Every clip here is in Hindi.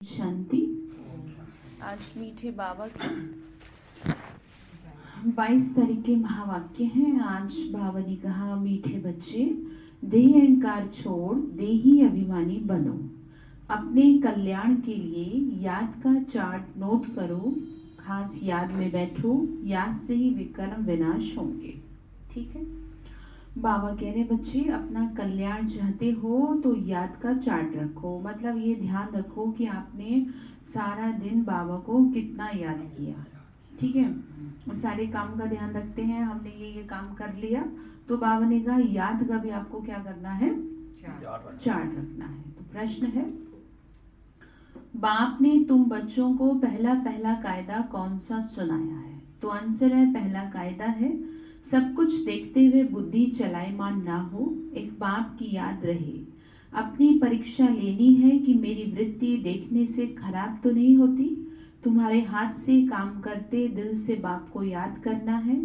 शांति। आज मीठे बाबा के 22 तारीख के महावाक्य हैं। आज बाबा ने कहा, मीठे बच्चे, देह अहंकार छोड़ देही अभिमानी बनो। अपने कल्याण के लिए याद का चार्ट नोट करो, खास याद में बैठो, याद से ही विकर्म विनाश होंगे। ठीक है, बाबा कह रहे बच्चे, अपना कल्याण चाहते हो तो याद का चार्ट रखो। मतलब ये ध्यान रखो कि आपने सारा दिन बाबा को कितना याद किया। ठीक है, सारे काम का ध्यान रखते हैं, हमने ये काम कर लिया, तो बाबा ने कहा याद का भी आपको क्या करना है, चार्ट रखना है। तो प्रश्न है, बाप ने तुम बच्चों को पहला पहला कायदा कौन सा सुनाया है? तो आंसर है, पहला कायदा है, सब कुछ देखते हुए बुद्धि चलायमान ना हो, एक बाप की याद रहे। अपनी परीक्षा लेनी है कि मेरी वृत्ति देखने से खराब तो नहीं होती। तुम्हारे हाथ से काम करते दिल से बाप को याद करना है।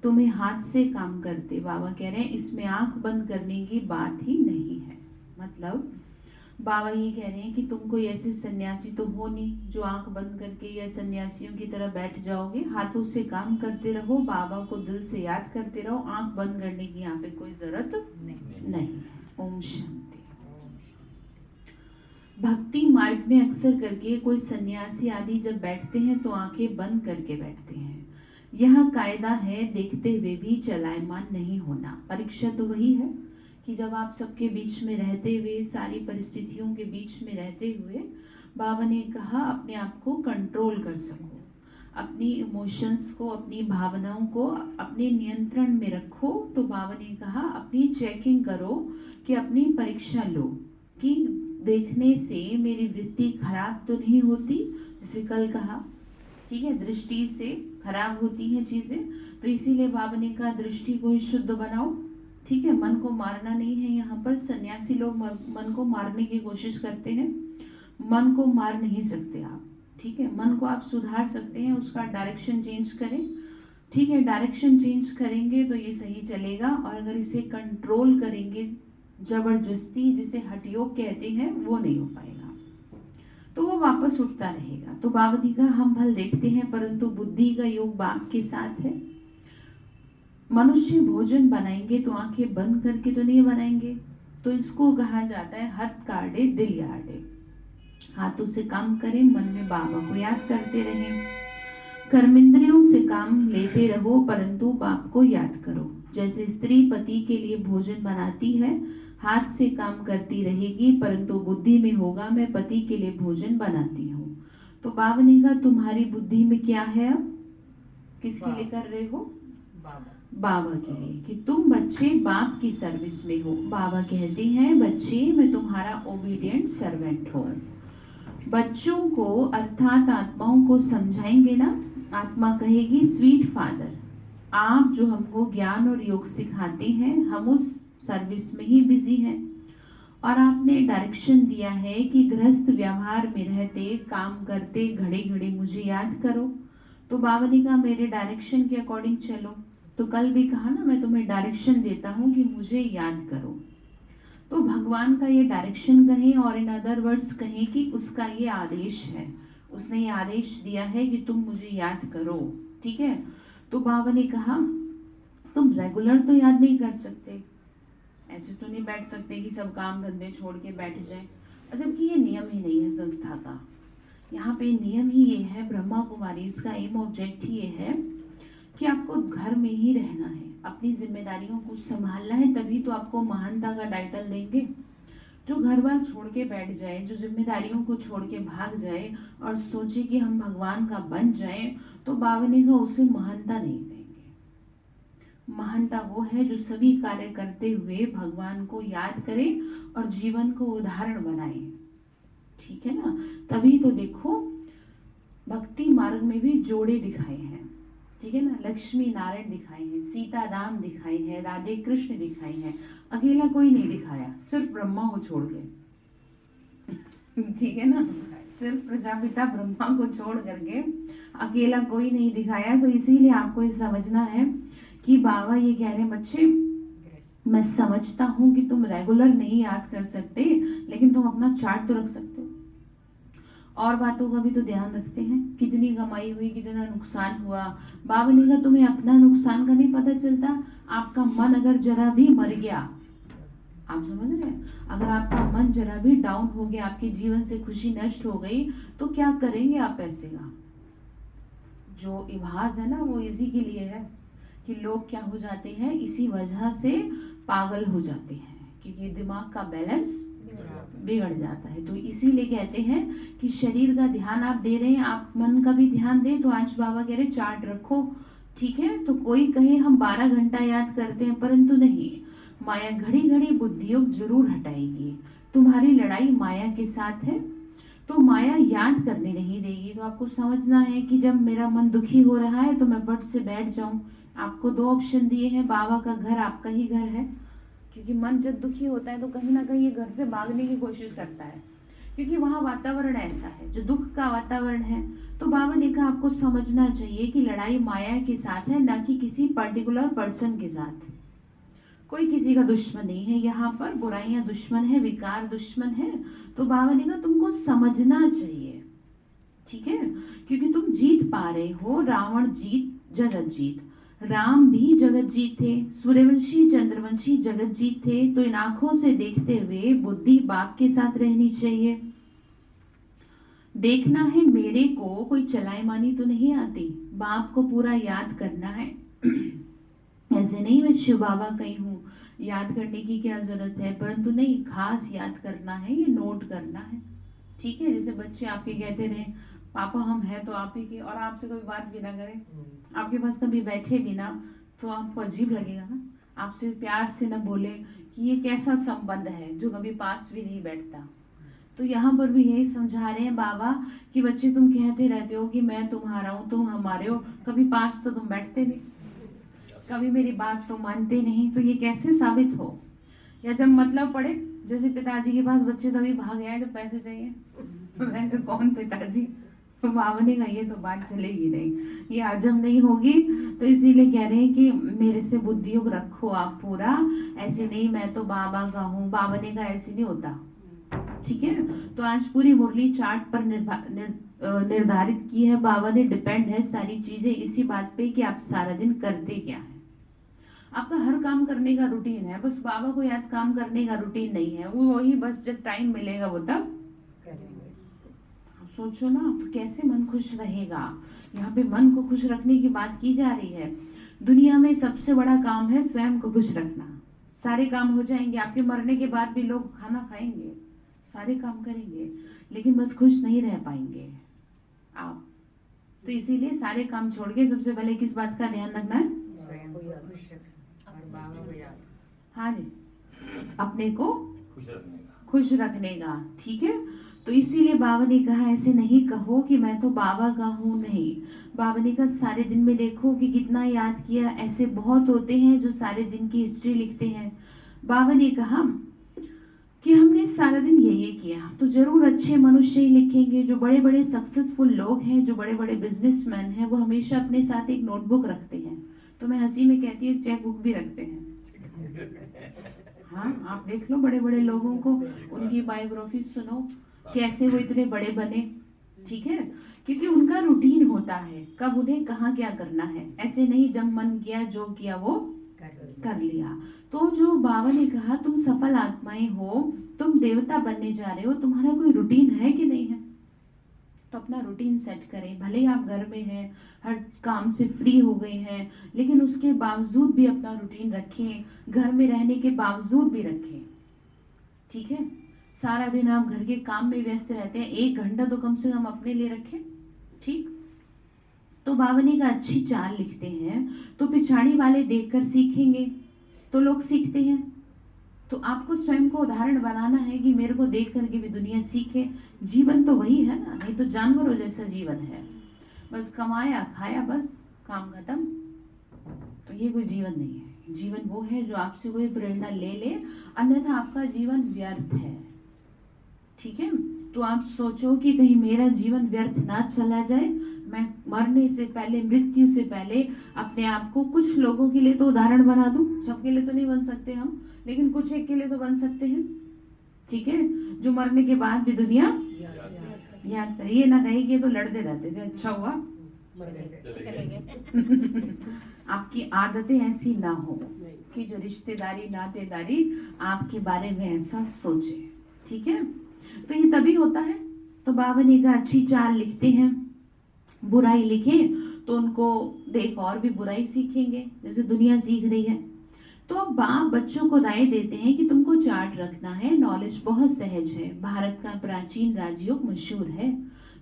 तुम्हें हाथ से काम करते, बाबा कह रहे हैं, इसमें आंख बंद करने की बात ही नहीं है। मतलब बाबा ये कह रहे हैं कि तुम कोई ऐसे सन्यासी तो हो नहीं जो आंख बंद करके या सन्यासियों की तरह बैठ जाओगे। हाथों से काम करते रहो, बाबा को दिल से याद करते रहो, आंख बंद करने की यहाँ पे कोई जरूरत नहीं है। ओम शांति। भक्ति मार्ग में अक्सर करके कोई सन्यासी आदि जब बैठते हैं तो आंखें बंद करके बैठते हैं। यह कायदा है, देखते हुए भी चलायमान नहीं होना। परीक्षा तो वही है कि जब आप सबके बीच में रहते हुए, सारी परिस्थितियों के बीच में रहते हुए, बाबा ने कहा अपने आप को कंट्रोल कर सको, अपनी इमोशंस को, अपनी भावनाओं को अपने नियंत्रण में रखो। तो बाबा ने कहा अपनी चेकिंग करो कि अपनी परीक्षा लो कि देखने से मेरी वृत्ति खराब तो नहीं होती। जैसे कल कहा, ठीक है, दृष्टि से खराब होती हैं चीजें, तो इसीलिए बाबा ने कहा दृष्टि को ही शुद्ध बनाओ। ठीक है, मन को मारना नहीं है। यहाँ पर सन्यासी लोग मन को मारने की कोशिश करते हैं। मन को मार नहीं सकते आप। ठीक है, मन को आप सुधार सकते हैं, उसका डायरेक्शन चेंज करें। ठीक है, डायरेक्शन चेंज करेंगे तो ये सही चलेगा। और अगर इसे कंट्रोल करेंगे जबरदस्ती, जिसे हठयोग कहते हैं, वो नहीं हो पाएगा, तो वो वापस उठता रहेगा। तो बाबा जी का हम भल देखते हैं, परंतु बुद्धि का योग बाप के साथ है। मनुष्य भोजन बनाएंगे तो आंखें बंद करके तो नहीं बनाएंगे। तो इसको कहा जाता है हथ काढ़े दिल याड़े। हाथों से काम करें, मन में बाबा को याद करते रहें। कर्मेंद्रियों से काम लेते रहो, परंतु बाप को याद करो। जैसे स्त्री पति के लिए भोजन बनाती है, हाथ से काम करती रहेगी, परंतु बुद्धि में होगा मैं पति के लिए भोजन बनाती हूँ। तो बाबा ने कहा तुम्हारी बुद्धि में क्या है? अब किसके लिए कर रहे हो? बाबा के लिए, कि तुम बच्चे बाप की सर्विस में हो। बाबा कहते हैं बच्चे, मैं तुम्हारा ओबीडिएंट सर्वेंट हूँ। बच्चों को अर्थात आत्माओं को समझाएंगे ना, आत्मा कहेगी स्वीट फादर, आप जो हमको ज्ञान और योग सिखाते हैं, हम उस सर्विस में ही बिजी हैं। और आपने डायरेक्शन दिया है कि गृहस्थ व्यवहार में रहते, काम करते, घड़े घड़े मुझे याद करो। तो बाबा ने कहा मेरे डायरेक्शन के अकॉर्डिंग चलो। तो कल भी कहा ना, मैं तुम्हें डायरेक्शन देता हूँ कि मुझे याद करो। तो भगवान का ये डायरेक्शन कहें, और इन अदर वर्ड्स कहें कि उसका ये आदेश है। उसने ये आदेश दिया है कि तुम मुझे याद करो। ठीक है, तो बाबा ने कहा तुम रेगुलर तो याद नहीं कर सकते, ऐसे तो नहीं बैठ सकते कि सब काम धंधे छोड़ के बैठ जाए, जबकि ये नियम ही नहीं है संस्था का। यहाँ पे नियम ही ये है, ब्रह्मा कुमारी, इसका एम ऑब्जेक्ट ही ये है कि आपको घर में ही रहना है, अपनी जिम्मेदारियों को संभालना है, तभी तो आपको महानता का टाइटल देंगे। जो घर बार छोड़ के बैठ जाए, जो जिम्मेदारियों को छोड़ के भाग जाए और सोचे कि हम भगवान का बन जाए, तो बाबा ने कहा उसे महानता नहीं देंगे। महानता वो है जो सभी कार्य करते हुए भगवान को याद करे और जीवन को उदाहरण बनाए। ठीक है ना, तभी तो देखो भक्ति मार्ग में भी जोड़े दिखाए हैं। ठीक है ना, लक्ष्मी नारायण दिखाए हैं, सीता राम दिखाए हैं, राधे कृष्ण दिखाए हैं, अकेला कोई नहीं दिखाया, सिर्फ ब्रह्मा को छोड़ के। ठीक है ना, सिर्फ प्रजापिता ब्रह्मा को छोड़ करके अकेला कोई नहीं दिखाया। तो इसीलिए आपको ये समझना है कि बाबा ये कह रहे हैं बच्चे, मैं समझता हूं कि तुम रेगुलर नहीं याद कर सकते, लेकिन तुम अपना चार्ट तो रख सकते हो। और बातों का भी तो ध्यान रखते हैं, कितनी कमाई हुई, कितना नुकसान हुआ। बाबा ने कहा तुम्हें अपना नुकसान का नहीं पता चलता। आपका मन अगर जरा भी मर गया, आप समझ रहे हैं, अगर आपका मन जरा भी डाउन हो गया, आपके जीवन से खुशी नष्ट हो गई, तो क्या करेंगे आप पैसे का? जो इबाज है ना वो इसी के लिए है कि लोग क्या हो जाते हैं, इसी वजह से पागल हो जाते हैं, क्योंकि दिमाग का बैलेंस बिगड़ जाता है। तो इसीलिए कहते हैं कि शरीर का ध्यान आप दे रहे हैं, आप मन का भी ध्यान दें। तो आज बाबा कह रहे चार्ट रखो, ठीक है। तो कोई कहे हम 12 घंटा याद करते हैं, परंतु नहीं, माया घड़ी घड़ी बुद्धियोग जरूर हटाएगी। तुम्हारी लड़ाई माया के साथ है, तो माया याद करने नहीं देगी। तो आपको समझना है कि जब मेरा मन दुखी हो रहा है तो मैं फट से बैठ जाऊं। आपको 2 ऑप्शन दिए हैं, बाबा का घर आपका ही घर है, क्योंकि मन जब दुखी होता है तो कहीं ना कहीं ये घर से भागने की कोशिश करता है, क्योंकि वहाँ वातावरण ऐसा है जो दुख का वातावरण है। तो बाबा ने कहा आपको समझना चाहिए कि लड़ाई माया के साथ है, ना कि किसी पर्टिकुलर पर्सन के साथ। कोई किसी का दुश्मन नहीं है, यहाँ पर बुराइयां दुश्मन है, विकार दुश्मन है। तो बाबा ने कहा तुमको समझना चाहिए, ठीक है, क्योंकि तुम जीत पा रहे हो। रावण जीत, जगत जीत, राम भी जगत जीत थे, सूर्यवंशी चंद्रवंशी जगत जीत थे। तो इन आंखों से देखते हुए बुद्धि बाप के साथ रहनी चाहिए। देखना है मेरे को कोई चलाईमानी तो नहीं आती, बाप को पूरा याद करना है। ऐसे नहीं मैं शिव बाबा कहीं हूँ, याद करने की क्या जरूरत है, परंतु नहीं, खास याद करना है, ये नोट करना है, ठीक है। जैसे बच्चे आपके कहते रहे पापा हम हैं तो आप ही के, और आपसे कोई बात भी ना करें, आपके पास कभी बैठे भी ना, तो आपको अजीब लगेगा ना। आपसे प्यार से ना बोले कि ये कैसा संबंध है जो कभी पास भी नहीं बैठता। तो यहाँ पर भी यही समझा रहे हैं बाबा कि बच्चे तुम कहते रहते हो कि मैं तुम्हारा हूँ, तुम हमारे हो, कभी पास तो तुम बैठते नहीं, कभी मेरी बात तो मानते नहीं, तो ये कैसे साबित हो? या जब मतलब पड़े, जैसे पिताजी के पास बच्चे तभी भाग आए जब पैसे चाहिए, वैसे कौन पिताजी? बाबा ने कहा ये तो बात चलेगी नहीं, ये हजम नहीं होगी। तो इसीलिए कह रहे हैं कि मेरे से बुद्धियोग रखो आप पूरा, ऐसे नहीं मैं तो बाबा का हूँ। बाबा ने कहा ऐसे नहीं होता, ठीक है। तो आज पूरी मुरली चार्ट पर निर्धारित की है बाबा ने, डिपेंड है सारी चीजें इसी बात पे कि आप सारा दिन करते क्या है। आपका हर काम करने का रूटीन है, बस बाबा को याद काम करने का रूटीन नहीं है। वो वही बस जब टाइम मिलेगा वो तब करेंगे। सोचो ना, तो कैसे मन खुश रहेगा? यहाँ पे मन को खुश रखने की बात की जा रही है। दुनिया में सबसे बड़ा काम है स्वयं को खुश रखना। सारे काम हो जाएंगे, आपके मरने के बाद भी लोग खाना खाएंगे, सारे काम करेंगे, लेकिन बस खुश नहीं रह पाएंगे आप। तो इसीलिए सारे काम छोड़ के सबसे पहले किस बात का ध्यान रखना है? हाँ जी, अपने को खुश रखने का, ठीक है। तो इसीलिए बाबा ने कहा ऐसे नहीं कहो कि मैं तो बाबा का हूँ, नहीं। बाबा ने कहा सारे दिन में देखो कि कितना याद किया। ऐसे बहुत होते हैं जो सारे दिन की हिस्ट्री लिखते हैं। बाबा ने कहा कि हमने सारा दिन ये किया, तो जरूर अच्छे मनुष्य ही लिखेंगे। जो बड़े बड़े सक्सेसफुल लोग हैं, जो बड़े बड़े बिजनेसमैन हैं, वो हमेशा अपने साथ एक नोटबुक रखते हैं। तो मैं हंसी में कहती हूँ चेक बुक भी रखते हैं। हाँ, आप देख लो बड़े बड़े लोगों को, उनकी बायोग्राफी सुनो, कैसे वो इतने बड़े बने, ठीक है, क्योंकि उनका रूटीन होता है कब उन्हें कहाँ क्या करना है। ऐसे नहीं जब मन किया जो किया वो कर लिया। तो जो बाबा ने कहा तुम सफल आत्माएं हो, तुम देवता बनने जा रहे हो, तुम्हारा कोई रूटीन है कि नहीं है? तो अपना रूटीन सेट करें। भले ही आप घर में हैं, हर काम से फ्री हो गए हैं, लेकिन उसके बावजूद भी अपना रूटीन रखें, घर में रहने के बावजूद भी रखें, ठीक है। सारा दिन आप घर के काम में व्यस्त रहते हैं, 1 घंटा तो कम से कम अपने लिए रखें, ठीक। तो बाबा ने का अच्छी चाल लिखते हैं तो पिछाड़ी वाले देखकर सीखेंगे, तो लोग सीखते हैं। तो आपको स्वयं को उदाहरण बनाना है कि मेरे को देख करके भी दुनिया सीखे। जीवन तो वही है ना, नहीं तो जानवरों जैसा जीवन है, बस कमाया खाया, बस काम खत्म। तो ये कोई जीवन नहीं है। जीवन वो है जो आपसे कोई प्रेरणा ले ले, अन्यथा आपका जीवन व्यर्थ है, ठीक है। तो आप सोचो कि कहीं मेरा जीवन व्यर्थ ना चला जाए। मैं मरने से पहले, मृत्यु से पहले अपने आप को कुछ लोगों के लिए तो उदाहरण बना दूं। सबके लिए तो नहीं बन सकते हम, लेकिन कुछ एक के लिए तो बन सकते हैं, ठीक है, जो मरने के बाद भी दुनिया याद करिए, ना कहीं कि तो लड़ते रहते थे, अच्छा हुआ चले गए। आपकी आदतें ऐसी ना हो कि जो रिश्तेदारी नातेदारी आपके बारे में ऐसा सोचे, ठीक है। तो ये तभी होता है। तो बाबा ने कहा अच्छी चाल लिखते हैं, बुराई लिखे तो उनको देख और भी बुराई सीखेंगे, जैसे दुनिया सीख रही है। तो अब बाप बच्चों को राय देते हैं कि तुमको चार्ट रखना है, नॉलेज बहुत सहज है, भारत का प्राचीन राजयोग मशहूर है,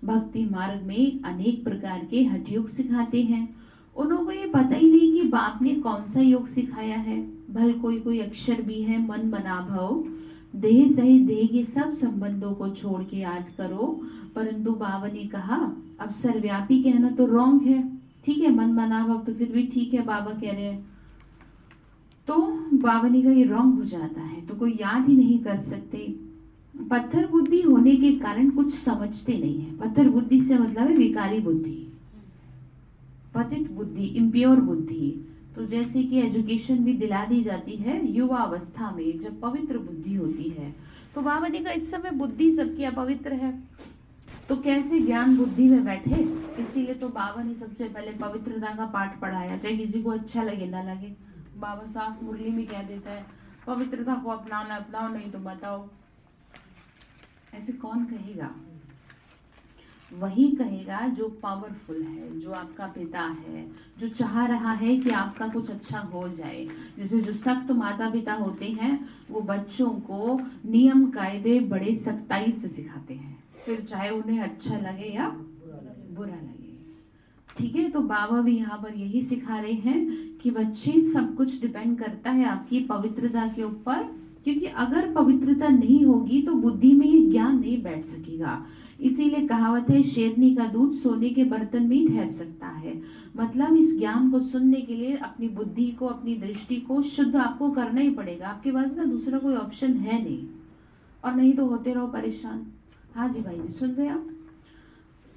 भक्ति मार्ग में अनेक प्रकार के हठ योग सिखाते हैं। उनको ये पता ही नहीं कि बाप ने कौन सा योग सिखाया है। भल कोई कोई अक्षर भी है, मन मना भव, देह सहित देह के सब संबंधों को छोड़ के याद करो। परंतु बाबा ने कहा अब सर्वव्यापी कहना तो रॉन्ग है, ठीक है, मन मना भव तो फिर भी ठीक है, बाबा कह रहे हैं। तो बाबा ने कहा ये रॉन्ग हो जाता है, तो कोई याद ही नहीं कर सकते। पत्थर बुद्धि होने के कारण कुछ समझते नहीं है। पत्थर बुद्धि से मतलब है विकारी बुद्धि, पतित बुद्धि, इम्प्योर बुद्धि। तो जैसे कि एजुकेशन भी दिला दी जाती है युवा अवस्था में, जब पवित्र बुद्धि होती है। तो बाबा ने कहा इस समय बुद्धि सबकी अपवित्र है, तो कैसे ज्ञान बुद्धि में बैठे। इसीलिए तो बाबा ने सबसे पहले पवित्रता का पाठ पढ़ाया, चाहे किसी को अच्छा लगे ना लगे। बाबा साफ मुरली में कह देता है पवित्रता को अपनाना अपनाओ, नहीं तो बताओ। ऐसे कौन कहेगा? वही कहेगा जो पावरफुल है, जो आपका पिता है, जो चाह रहा है कि आपका कुछ अच्छा हो जाए। जैसे जो सख्त माता पिता होते हैं वो बच्चों को नियम कायदे बड़े सख्ताई से सिखाते हैं, फिर चाहे उन्हें अच्छा लगे या बुरा लगे, ठीक है। तो बाबा भी यहाँ पर यही सिखा रहे हैं कि बच्चे सब कुछ डिपेंड करता है आपकी पवित्रता के ऊपर, क्योंकि अगर पवित्रता नहीं होगी तो बुद्धि में ये ज्ञान नहीं बैठ सकेगा। इसीलिए कहावत है शेरनी का दूध सोने के बर्तन में ही ठहर सकता है। मतलब इस ज्ञान को सुनने के लिए अपनी बुद्धि को, अपनी दृष्टि को शुद्ध आपको करना ही पड़ेगा। आपके पास ना दूसरा कोई ऑप्शन है नहीं, और नहीं तो होते रहो परेशान। हाँ जी भाई जी, सुन रहे आप?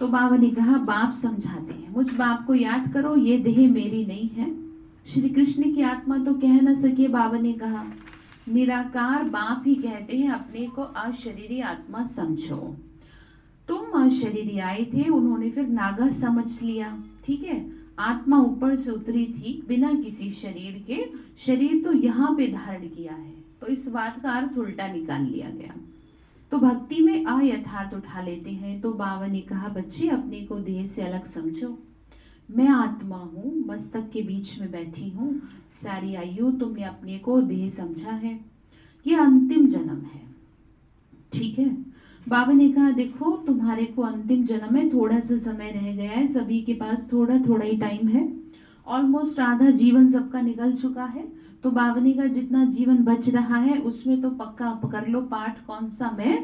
तो बाबा ने कहा बाप समझाते हैं, मुझ बाप को याद करो, ये देह मेरी नहीं है। श्री कृष्ण की आत्मा तो कह न सके। बाबा ने कहा निराकार बाप ही कहते हैं अपने को अशरीरी आत्मा समझो। तुम अशरीरी आए थे, उन्होंने फिर नागा समझ लिया, ठीक है। आत्मा ऊपर से उतरी थी बिना किसी शरीर के, शरीर तो यहाँ पे धारण किया है, तो इस बात का अर्थ उल्टा निकाल लिया गया। तो भक्ति में अयथार्थ उठा लेते हैं। तो बाबा ने कहा बच्चे अपने को देह से अलग समझो, मैं आत्मा हूँ, मस्तक के बीच में बैठी हूँ। सारी आयु तुमने अपने को देह समझा है, ये अंतिम जन्म है, ठीक है। बाबा ने कहा देखो तुम्हारे को अंतिम जन्म है, थोड़ा सा समय रह गया है, सभी के पास थोड़ा थोड़ा ही टाइम है, ऑलमोस्ट आधा जीवन सबका निकल चुका है। तो बाबा ने कहा जितना जीवन बच रहा है उसमें तो पक्का पकड़ लो पाठ, कौन सा? मैं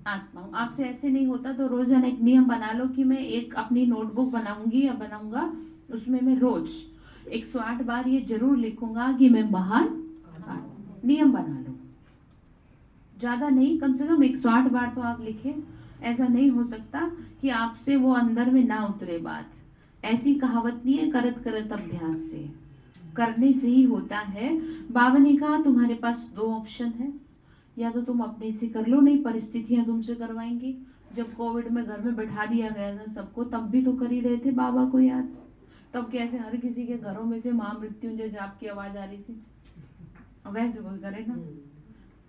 आत्मा हूँ। आपसे ऐसे नहीं होता तो रोजाना एक नियम बना लो कि मैं एक अपनी नोटबुक बनाऊंगी या बनाऊंगा, उसमें मैं रोज 108 बार ये जरूर लिखूंगा कि मैं महान। नियम बना लो, ज्यादा नहीं, कम से कम 108 बार तो आप लिखें। ऐसा नहीं हो सकता कि आपसे वो अंदर में ना उतरे बात। ऐसी कहावत नहीं है, करत करत अभ्यास से, करने से ही होता है। बाबा ने कहा तुम्हारे पास दो ऑप्शन है, या तो तुम अपने से कर लो, नहीं परिस्थितियां तुमसे करवाएंगी। जब कोविड में घर में बैठा दिया गया था सबको, तब भी तो कर ही रहे थे बाबा को याद। तब कैसे हर किसी के घरों में से महामृत्युंजय जाप की आवाज आ रही थी, वैसे बोल करे ना।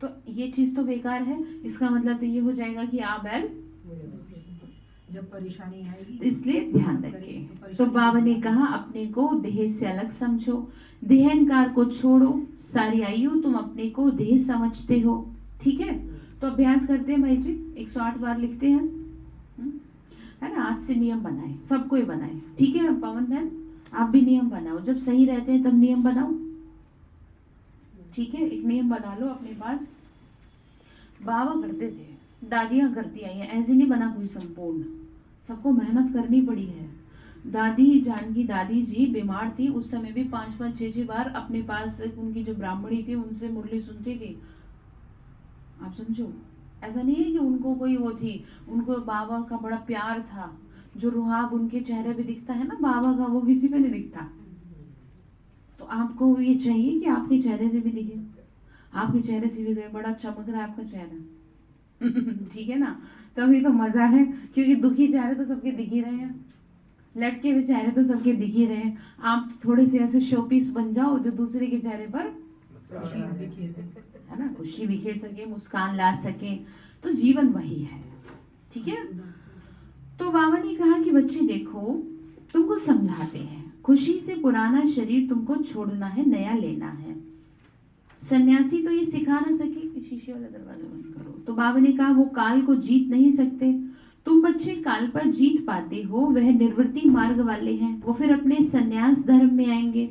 तो ये चीज तो बेकार है। इसका मतलब तो ये हो जाएगा कि आप बैल जब परेशानी आएगी, इसलिए ध्यान रखें। तो बाबा ने कहा अपने को देह से अलग समझो, देहंकार को छोड़ो, सारी आयु तुम अपने को देह समझते हो, ठीक है। तो अभ्यास करते हैं भाई जी, 108 बार लिखते हैं, है ना। आज से नियम बनाए, सबको ही बनाए, ठीक है। पवन बहन आप भी नियम बनाओ, जब सही रहते हैं तब नियम बनाओ, ठीक है। एक नियम बना लो अपने पास। बाबा करते थे, दादियां करती आई हैं, ऐसे नहीं बना कोई संपूर्ण, सबको मेहनत करनी पड़ी है। दादी जानकी दादी जी बीमार थी, उस समय भी 5-5, 6-6 बार अपने पास उनकी जो ब्राह्मणी थी उनसे मुरली सुनती थी। आप समझो, ऐसा नहीं है कि उनको कोई वो थी, उनको बाबा का बड़ा प्यार था। जो रुहाब उनके चेहरे पे दिखता है ना बाबा का, वो किसी पे नहीं दिखता। तो आपको ये चाहिए कि आपके चेहरे से भी दिखे, आपके चेहरे से भी बड़ा चमक रहा है आपका चेहरा ठीक है ना। तभी तो मजा है, क्योंकि दुखी चेहरे तो सबके दिख ही रहे हैं, लटके हुए चेहरे तो सबके दिख ही रहे हैं। आप थोड़े से ऐसे शोपीस बन जाओ जो दूसरे के चेहरे पर, है ना, खुशी बिखेर सके, मुस्कान ला सके, तो जीवन वही है। ठीक है। तो बाबा ने कहा कि बच्चे देखो, तुमको समझाते हैं, खुशी से पुराना शरीर तुमको छोड़ना है, नया लेना है। सन्यासी तो ये सिखा ना सके कि शीशे वाला दरवाजा बंद करो। तो बाबा ने कहा वो काल को जीत नहीं सकते, तुम बच्चे काल पर जीत पाते हो, वह निर्वृत्ति मार्ग वाले हैं, वो फिर अपने सन्यास धर्म में आएंगे।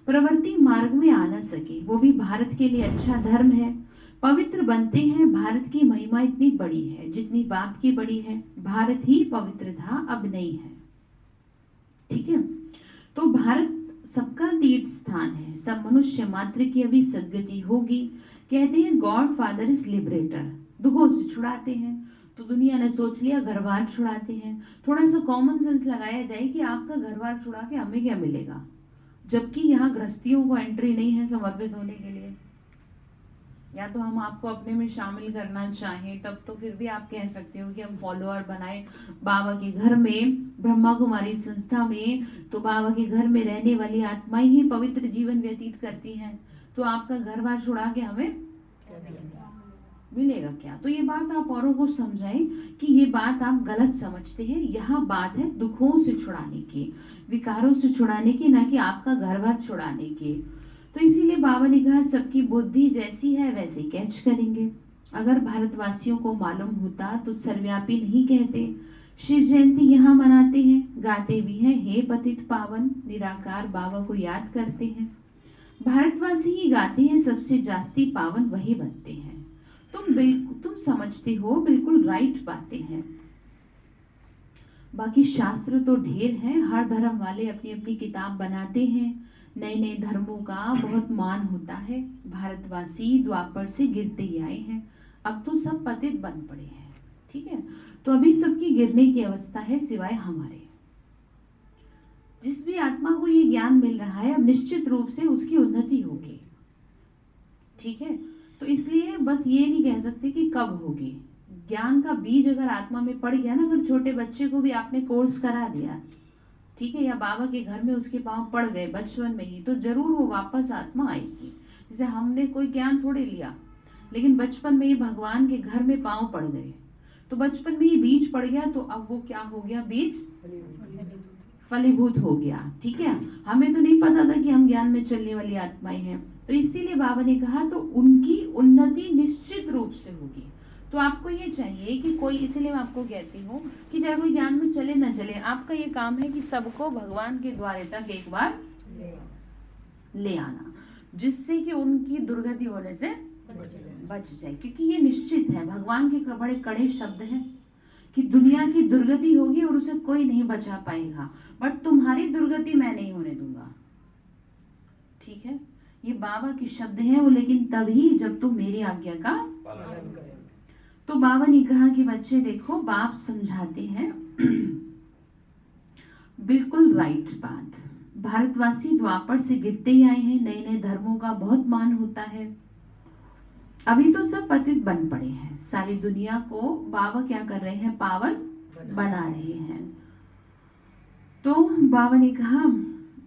प्रवृत्ति मार्ग में आ न सके, वो भी भारत के लिए अच्छा धर्म है, पवित्र बनते हैं। भारत की महिमा इतनी बड़ी है जितनी बाप की बड़ी है, भारत ही पवित्र था, अब नहीं है। ठीक है। तो भारत सबका तीर्थ स्थान है, सब मनुष्य मात्र की अभी सदगति होगी। कहते हैं गॉड फादर इज लिबरेटर, दुखों से छुड़ाते हैं। तो दुनिया ने सोच लिया घर बार छुड़ाते हैं। थोड़ा सा कॉमन सेंस लगाया जाए कि आपका घर बार छुड़ा के हमें क्या मिलेगा, जबकि यहाँ गृहस्थियों को एंट्री नहीं है समर्पित होने के लिए। या तो हम आपको अपने में शामिल करना चाहें तब तो फिर भी आप कह सकते हो कि हम फॉलोअर बनाए बाबा के घर में, ब्रह्मा कुमारी संस्था में। तो बाबा के घर में रहने वाली आत्माएं ही पवित्र जीवन व्यतीत करती हैं, तो आपका घर बार छुड़ा के हमें मिलेगा क्या? तो ये बात आप औरों को समझाएं कि ये बात आप गलत समझते हैं। यहाँ बात है दुखों से छुड़ाने की, विकारों से छुड़ाने की, ना कि आपका घर बार छुड़ाने की। तो इसीलिए बाबा ने कहा सबकी बुद्धि जैसी है वैसे कैच करेंगे। अगर भारतवासियों को मालूम होता तो सर्वव्यापी नहीं कहते। शिव जयंती यहाँ मनाते हैं, गाते भी हैं हे पतित पावन, निराकार बाबा को याद करते हैं। भारतवासी ही गाते हैं, सबसे जास्ती पावन वही बनते हैं। तुम समझते हो, बिल्कुल राइट बातें हैं। बाकी शास्त्र तो ढेर हैं, हर धर्म वाले अपनी अपनी किताब बनाते हैं। नए नए धर्मों का बहुत मान होता है। भारतवासी द्वापर से गिरते ही आए हैं, अब तो सब पतित बन पड़े हैं। ठीक है। तो अभी सबकी गिरने की अवस्था है सिवाय हमारे। जिस भी आत्मा को ये ज्ञान मिल रहा है अब निश्चित रूप से उसकी उन्नति होगी। ठीक है। तो इसलिए बस ये नहीं कह सकते कि कब होगी। ज्ञान का बीज अगर आत्मा में पड़ गया ना, अगर छोटे बच्चे को भी आपने कोर्स करा दिया, ठीक है, या बाबा के घर में उसके पांव पड़ गए बचपन में ही, तो जरूर वो वापस आत्मा आएगी। जैसे हमने कोई ज्ञान थोड़े लिया, लेकिन बचपन में ही भगवान के घर में पांव पड़ गए, तो बचपन में ही बीज पड़ गया, तो अब वो क्या हो गया, बीज फलीभूत हो गया। ठीक है। हमें तो नहीं पता था कि हम ज्ञान में चलने वाली आत्माएं हैं। तो इसीलिए बाबा ने कहा तो उनकी उन्नति निश्चित रूप से होगी। तो आपको ये चाहिए कि कोई, इसीलिए मैं आपको कहती हूँ कि चाहे कोई ज्ञान में चले ना चले, आपका ये काम है कि सबको भगवान के द्वारे तक एक बार ले आना, जिससे कि उनकी दुर्गति होने से बच जाए। क्योंकि ये निश्चित है, भगवान के बड़े कड़े शब्द हैं कि दुनिया की दुर्गति होगी और उसे कोई नहीं बचा पाएगा, बट तुम्हारी दुर्गति मैं नहीं होने दूंगा। ठीक है। ये बाबा के शब्द हैं वो, लेकिन तभी जब तुम मेरी आज्ञा का पालन करें। तो बाबा ने कहा कि बच्चे देखो, बाप समझाते हैं बिल्कुल राइट बात। भारतवासी द्वापर से गिरते ही आए हैं, नए नए धर्मों का बहुत मान होता है। अभी तो सब पतित बन पड़े हैं, सारी दुनिया को बाबा क्या कर रहे हैं, पावन बना रहे हैं। तो बाबा ने कहा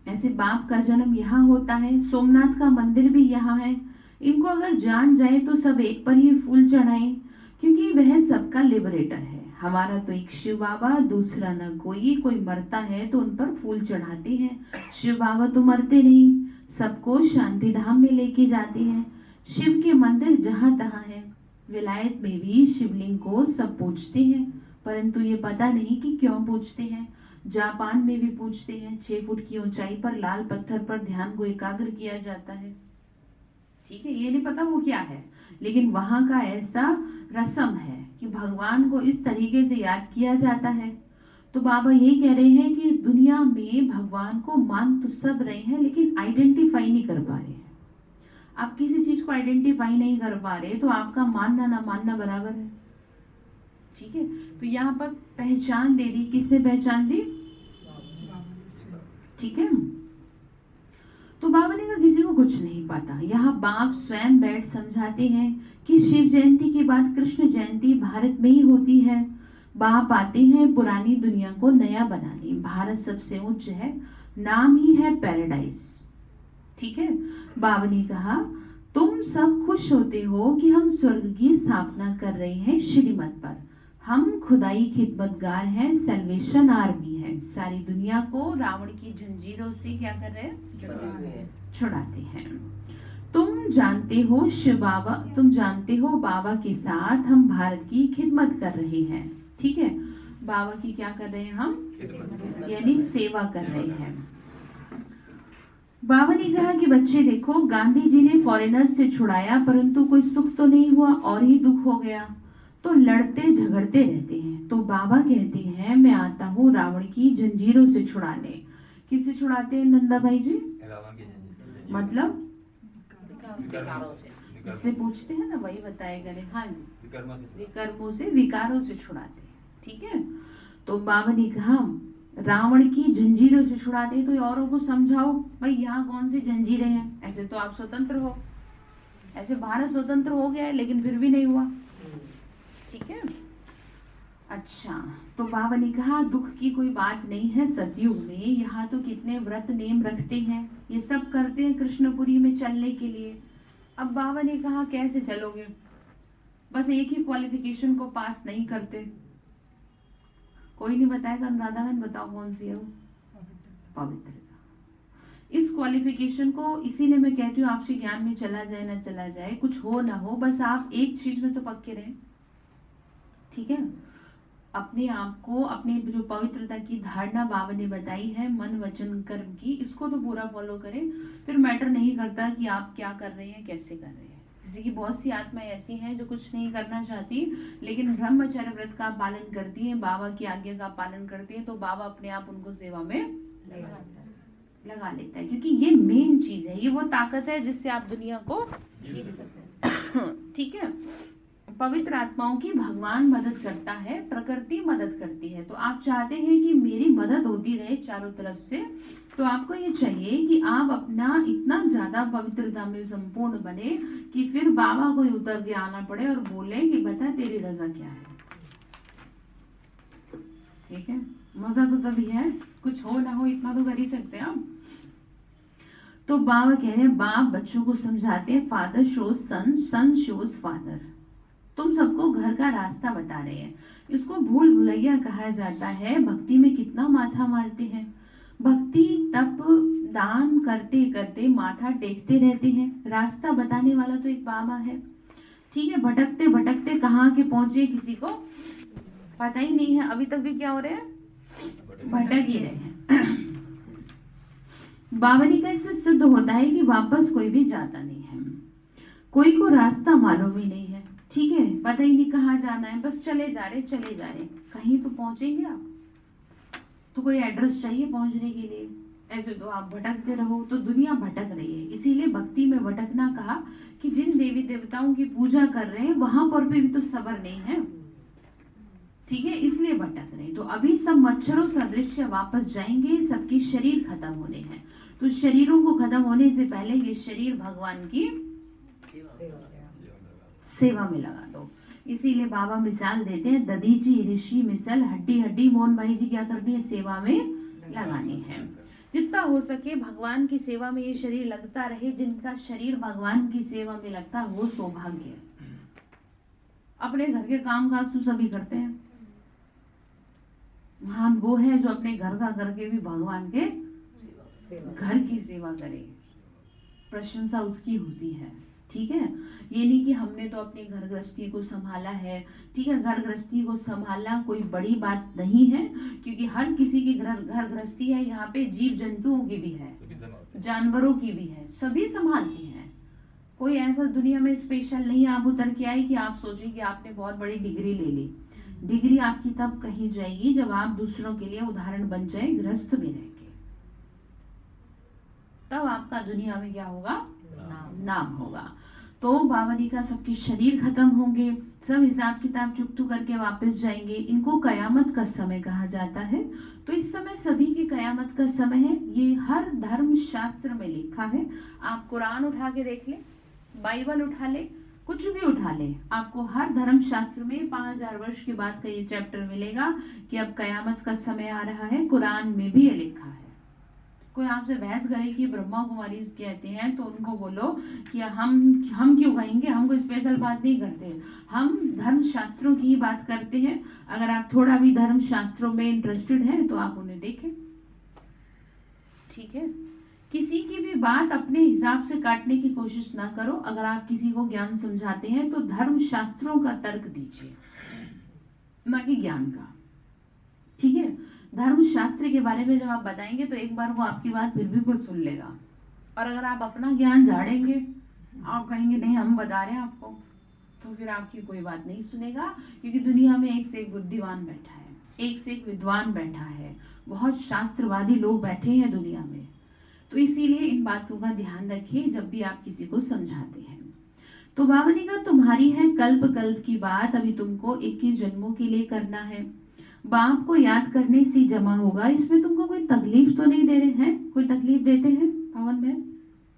ऐसे बाप का जन्म यहाँ होता है, सोमनाथ का मंदिर भी यहाँ है। इनको अगर जान जाए तो सब एक पर ही फूल चढ़ाएं, क्योंकि वह सबका लिबरेटर है। हमारा तो एक शिव बाबा, दूसरा न कोई मरता है तो उन पर फूल चढ़ाते हैं। शिव बाबा तो मरते नहीं, सबको शांति धाम में लेके जाते हैं। शिव के मंदिर जहाँ तहाँ है। विलायत में भी शिवलिंग को सब पूजते हैं, परंतु ये पता नहीं कि क्यों पूजते हैं। जापान में भी पूजते हैं, 6 फुट की ऊंचाई पर लाल पत्थर पर ध्यान को एकाग्र किया जाता है। ठीक है। ये नहीं पता वो क्या है, लेकिन वहां का ऐसा रस्म है कि भगवान को इस तरीके से याद किया जाता है। तो बाबा ये कह रहे हैं कि दुनिया में भगवान को मान तो सब रहे हैं, लेकिन आइडेंटिफाई नहीं कर पा रहे हैं। आप किसी चीज को आइडेंटिफाई नहीं कर पा रहे तो आपका मानना ना मानना बराबर है। ठीक है। तो यहाँ पर पहचान दे दी, किसने पहचान दी? ठीक है। तो बाबा ने कहा किसी को कुछ नहीं पता। यहाँ बाप स्वयं बैठ समझाते हैं कि शिव जयंती के बाद कृष्ण जयंती भारत में ही होती है। बाप आते हैं पुरानी दुनिया को नया बनाने। भारत सबसे उच्च है, नाम ही है पैराडाइज। ठीक है। बाबा ने कहा तुम सब खुश होते हो कि हम स्वर्ग की स्थापना कर रहे हैं श्रीमत पर। हम खुदाई खिदमतगार हैं, सैल्वेशन आर्मी है। सारी दुनिया को रावण की जंजीरों से क्या कर रहे हैं? छुड़ाते हैं। तुम जानते हो शिव बाबा, तुम जानते हो बाबा के साथ हम भारत की खिदमत कर रहे हैं। ठीक है। बाबा की क्या कर रहे हैं हम? यानी सेवा कर रहे हैं। बाबा ने कहा कि बच्चे देखो, गांधी जी ने फॉरेनर से छुड़ाया परंतु कोई सुख तो नहीं हुआ और ही दुख हो गया, तो लड़ते झगड़ते रहते हैं। तो बाबा कहते हैं मैं आता हूँ रावण की जंजीरों से छुड़ाने। किससे छुड़ाते हैं नंदा भाई जी? मतलब जिससे पूछते हैं ना वही बताएगा। हाँ जी, विकर्मों से, विकारों से छुड़ाते हैं। ठीक है। तो बाबा ने कहा रावण की जंजीरों से छुड़ाते हैं, तो औरों को समझाओ भाई यहाँ कौन सी जंजीरें हैं। ऐसे तो आप स्वतंत्र हो, ऐसे भारत स्वतंत्र हो गया है लेकिन फिर भी नहीं हुआ। ठीक है। अच्छा, तो बाबा ने कहा दुख की कोई बात नहीं है सतयुग में। यहाँ तो कितने व्रत नेम रखते हैं, ये सब करते हैं कृष्णपुरी में चलने के लिए। अब बाबा ने कहा कैसे चलोगे? बस एक ही क्वालिफिकेशन को पास नहीं करते। कोई नहीं बताएगा। अनुराधा बहन बताओ कौन सी है वो? पवित्रता। इस क्वालिफिकेशन को इसीलिए मैं कहती हूँ आपसे ज्ञान में चला जाए ना चला जाए, कुछ हो ना हो, बस आप एक चीज में तो पक्के रहें। ठीक है। अपने आप को, अपने जो पवित्रता की धारणा बाबा ने बताई है मन वचन कर्म की, इसको तो पूरा फॉलो करें। फिर मैटर नहीं करता कि आप क्या कर रहे हैं, कैसे कर रहे हैं। जैसे कि बहुत सी आत्माएं ऐसी हैं जो कुछ नहीं करना चाहती लेकिन ब्रह्मचर्य व्रत का पालन करती हैं, बाबा की आज्ञा का पालन करती हैं, तो बाबा अपने आप उनको सेवा में लगा लेता है। क्योंकि ये मेन चीज है, ये वो ताकत है जिससे आप दुनिया को जीत सकते। ठीक है। पवित्र आत्माओं की भगवान मदद करता है, प्रकृति मदद करती है। तो आप चाहते हैं कि मेरी मदद होती रहे चारों तरफ से, तो आपको ये चाहिए कि आप अपना इतना ज्यादा पवित्रता में संपूर्ण बने कि फिर बाबा को उतर के आना पड़े और बोले कि बता तेरी रजा क्या है। ठीक है। मजा तो तभी है, कुछ हो ना हो इतना तो कर ही सकते हैं आप। तो बाबा कह रहे हैं, बाप बच्चों को समझाते हैं फादर शोज सन, सन शोज फादर। तुम सबको घर का रास्ता बता रहे हैं। इसको भूल भुलैया कहा जाता है। भक्ति में कितना माथा मारते हैं, भक्ति तप दान करते करते माथा टेकते रहते हैं। रास्ता बताने वाला तो एक बाबा है। ठीक है। भटकते भटकते कहाँ के पहुंचे किसी को पता ही नहीं है। अभी तक भी क्या हो रहे हैं? भटक ही रहे हैं। बाबा ने कहा इससे सिद्ध होता है कि वापस कोई भी जाता नहीं है। कोई को रास्ता मालूम ही नहीं है। ठीक है। पता ही नहीं कहाँ जाना है, बस चले जा रहे चले जा रहे। कहीं तो पहुंचेंगे आप, तो कोई एड्रेस चाहिए पहुंचने के लिए। ऐसे तो आप भटकते रहो तो दुनिया भटक रही है। इसीलिए भक्ति में भटकना कहा कि जिन देवी देवताओं की पूजा कर रहे हैं वहां पर भी तो सबर नहीं है। ठीक है। इसलिए भटक रहे हैं। तो अभी सब मच्छरों सदृश वापस जाएंगे, सबके शरीर खत्म होने हैं। तो शरीरों को खत्म होने से पहले ये शरीर भगवान की सेवा में लगा दो। इसीलिए बाबा मिसाल देते हैं, ददीची ऋषि मिसल हड्डी हड्डी। मोहन भाई जी क्या करनी है? सेवा में लगानी है। जितना हो सके भगवान की सेवा में ये शरीर लगता रहे। जिनका शरीर भगवान की सेवा में लगता है वो सौभाग्य है। अपने घर के काम काज तो सभी करते हैं, महान वो है जो अपने घर का करके भी भगवान के घर की सेवा करे। प्रशंसा उसकी होती है। ठीक है। ये नहीं कि हमने तो अपनी घर गृहस्थी को संभाला है। ठीक है। घर गृहस्थी को संभालना कोई बड़ी बात नहीं है, क्योंकि हर किसी की घर गृहस्थी है। यहाँ पे जीव जंतुओं की भी है, जानवरों की भी है, सभी संभालती हैं। कोई ऐसा दुनिया में स्पेशल नहीं आप उतर के आए कि आप सोचें कि आपने बहुत बड़ी डिग्री ले ली। डिग्री आपकी तब कही जाएगी जब आप दूसरों के लिए उदाहरण बन जाए गृहस्थ में रह के, तब आपका दुनिया में क्या होगा? नाम होगा। तो बाबा ने कहा सबके शरीर खत्म होंगे, सब हिसाब किताब चुकतू करके वापस जाएंगे। इनको कयामत का समय कहा जाता है। तो इस समय सभी की कयामत का समय है। ये हर धर्म शास्त्र में लिखा है। आप कुरान उठा के देख ले, बाइबल उठा ले, कुछ भी उठा ले, आपको हर धर्म शास्त्र में 5000 वर्ष के बाद का ये चैप्टर मिलेगा कि अब कयामत का समय आ रहा है। कुरान में भी ये लिखा है। कोई आपसे बहस करे कि ब्रह्मा कुमारी कहते हैं तो उनको बोलो कि हम क्यों कहेंगे, हम कोई स्पेशल बात नहीं करते, हम धर्म शास्त्रों की ही बात करते हैं। अगर आप थोड़ा भी धर्म शास्त्रों में इंटरेस्टेड हैं तो आप उन्हें देखें, ठीक है। किसी की भी बात अपने हिसाब से काटने की कोशिश ना करो। अगर आप किसी को ज्ञान समझाते हैं तो धर्म शास्त्रों का तर्क दीजिए, ना कि ज्ञान का, ठीक है। धर्म शास्त्र के बारे में जब आप बताएंगे तो एक बार वो आपकी बात फिर भी कुछ सुन लेगा। और अगर आप अपना ज्ञान झाड़ेंगे, आप कहेंगे नहीं हम बता रहे हैं आपको, तो फिर आपकी कोई बात नहीं सुनेगा। क्योंकि दुनिया में एक से एक बुद्धिमान बैठा है, एक से एक विद्वान बैठा है, बहुत शास्त्रवादी लोग बैठे हैं दुनिया में। तो इसीलिए इन बातों का ध्यान रखिए जब भी आप किसी को समझाते हैं। तो बाबा ने कहा तुम्हारी है कल्प कल्प की बात, अभी तुमको 21 जन्मों के लिए करना है। बाप को याद करने से जमा होगा। इसमें तुमको कोई तकलीफ तो नहीं दे रहे हैं? कोई तकलीफ देते हैं पावन बहन?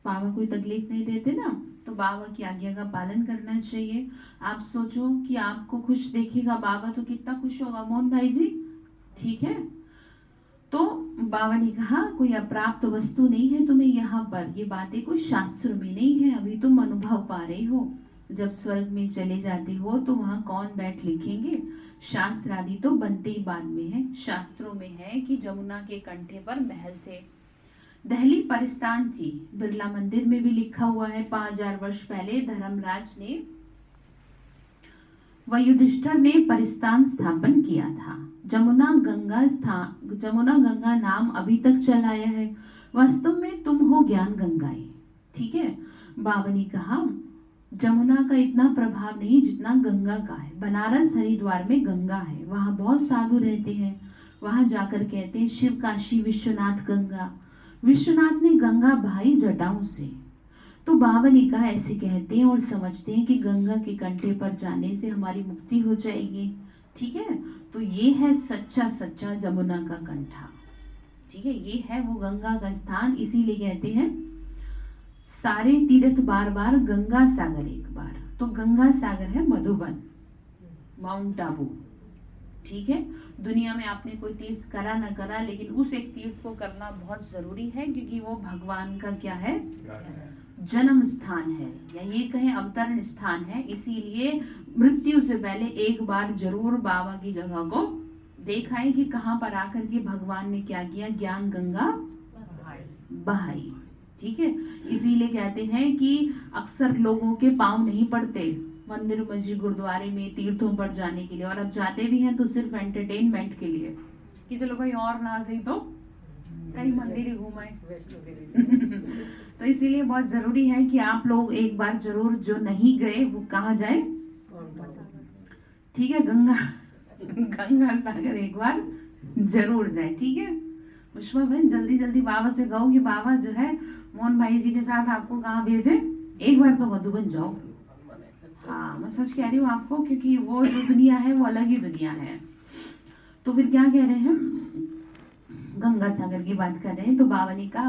बाबा कोई तकलीफ नहीं देते ना, तो बाबा की आज्ञा का पालन करना चाहिए। आप सोचो कि आपको खुश देखेगा बाबा तो कितना खुश होगा मोहन भाई जी, ठीक है। तो बाबा ने कहा कोई अप्राप्त वस्तु नहीं है तुम्हें यहाँ पर, ये बातें कोई शास्त्र में नहीं है, अभी तुम अनुभव पा रहे हो। जब स्वर्ग में चले जाते हो तो वहाँ कौन बैठ लिखेंगे? शास्त्र आदि तो बनते ही बाद में है। शास्त्रों में है कि जमुना के कंठे पर महल थे, दहली परिस्तान थी। बिरला मंदिर में भी लिखा हुआ है 5000 वर्ष पहले धर्मराज ने व युधिष्ठिर ने परिस्तान स्थापन किया था। जमुना गंगा नाम अभी तक चल आया है। वास्तव में तुम हो ज्ञान गंगाएं, ठीक है। बाबा ने कहा जमुना का इतना प्रभाव नहीं जितना गंगा का है। बनारस हरिद्वार में गंगा है, वहाँ बहुत साधु रहते हैं। वहाँ जाकर कहते हैं शिव काशी विश्वनाथ गंगा। विश्वनाथ ने गंगा बहाई जटाओं से। तो बाबा ने कहा ऐसे कहते हैं और समझते हैं कि गंगा के कंठे पर जाने से हमारी मुक्ति हो जाएगी, ठीक है। तो ये है सच्चा सच्चा जमुना का कंठा, ठीक है। ये है वो गंगा का स्थान। इसीलिए कहते हैं सारे तीर्थ बार बार, गंगा सागर एक बार। तो गंगा सागर है मधुबन, माउंट आबू, ठीक है। दुनिया में आपने कोई तीर्थ करा ना करा, लेकिन उस एक तीर्थ को करना बहुत जरूरी है, क्योंकि वो भगवान का क्या है? जन्म स्थान है, या ये कहें अवतरण स्थान है। इसीलिए मृत्यु से पहले एक बार जरूर बाबा की जगह को देखाएं कि कहाँ पर आकर के भगवान ने क्या किया, ज्ञान गंगा बहाई, ठीक है। इसीलिए कहते हैं कि अक्सर लोगों के पांव नहीं पड़ते मंदिर मस्जिद गुरुद्वारे में तीर्थों पर जाने के लिए, और अब जाते भी हैं तो सिर्फ एंटरटेनमेंट के लिए कि चलो कोई और ना सही तो कहीं मंदिर ही घूमाए। तो इसीलिए बहुत जरूरी है कि आप लोग एक बार जरूर, जो नहीं गए वो कहाँ जाए, ठीक है, गंगा सागर एक बार जरूर जाए, ठीक है। पुष्पा बहन जल्दी जल्दी बाबा से कहो कि बाबा जो है मोहन भाई जी के साथ आपको कहाँ भेजे, एक बार तो मधुबन जाओ। हाँ मैं सच कह रही हूँ आपको, क्योंकि वो जो दुनिया है वो अलग ही दुनिया है। तो फिर क्या कह रहे हैं, गंगा सागर की बात कर रहे हैं। तो बाबा ने कहा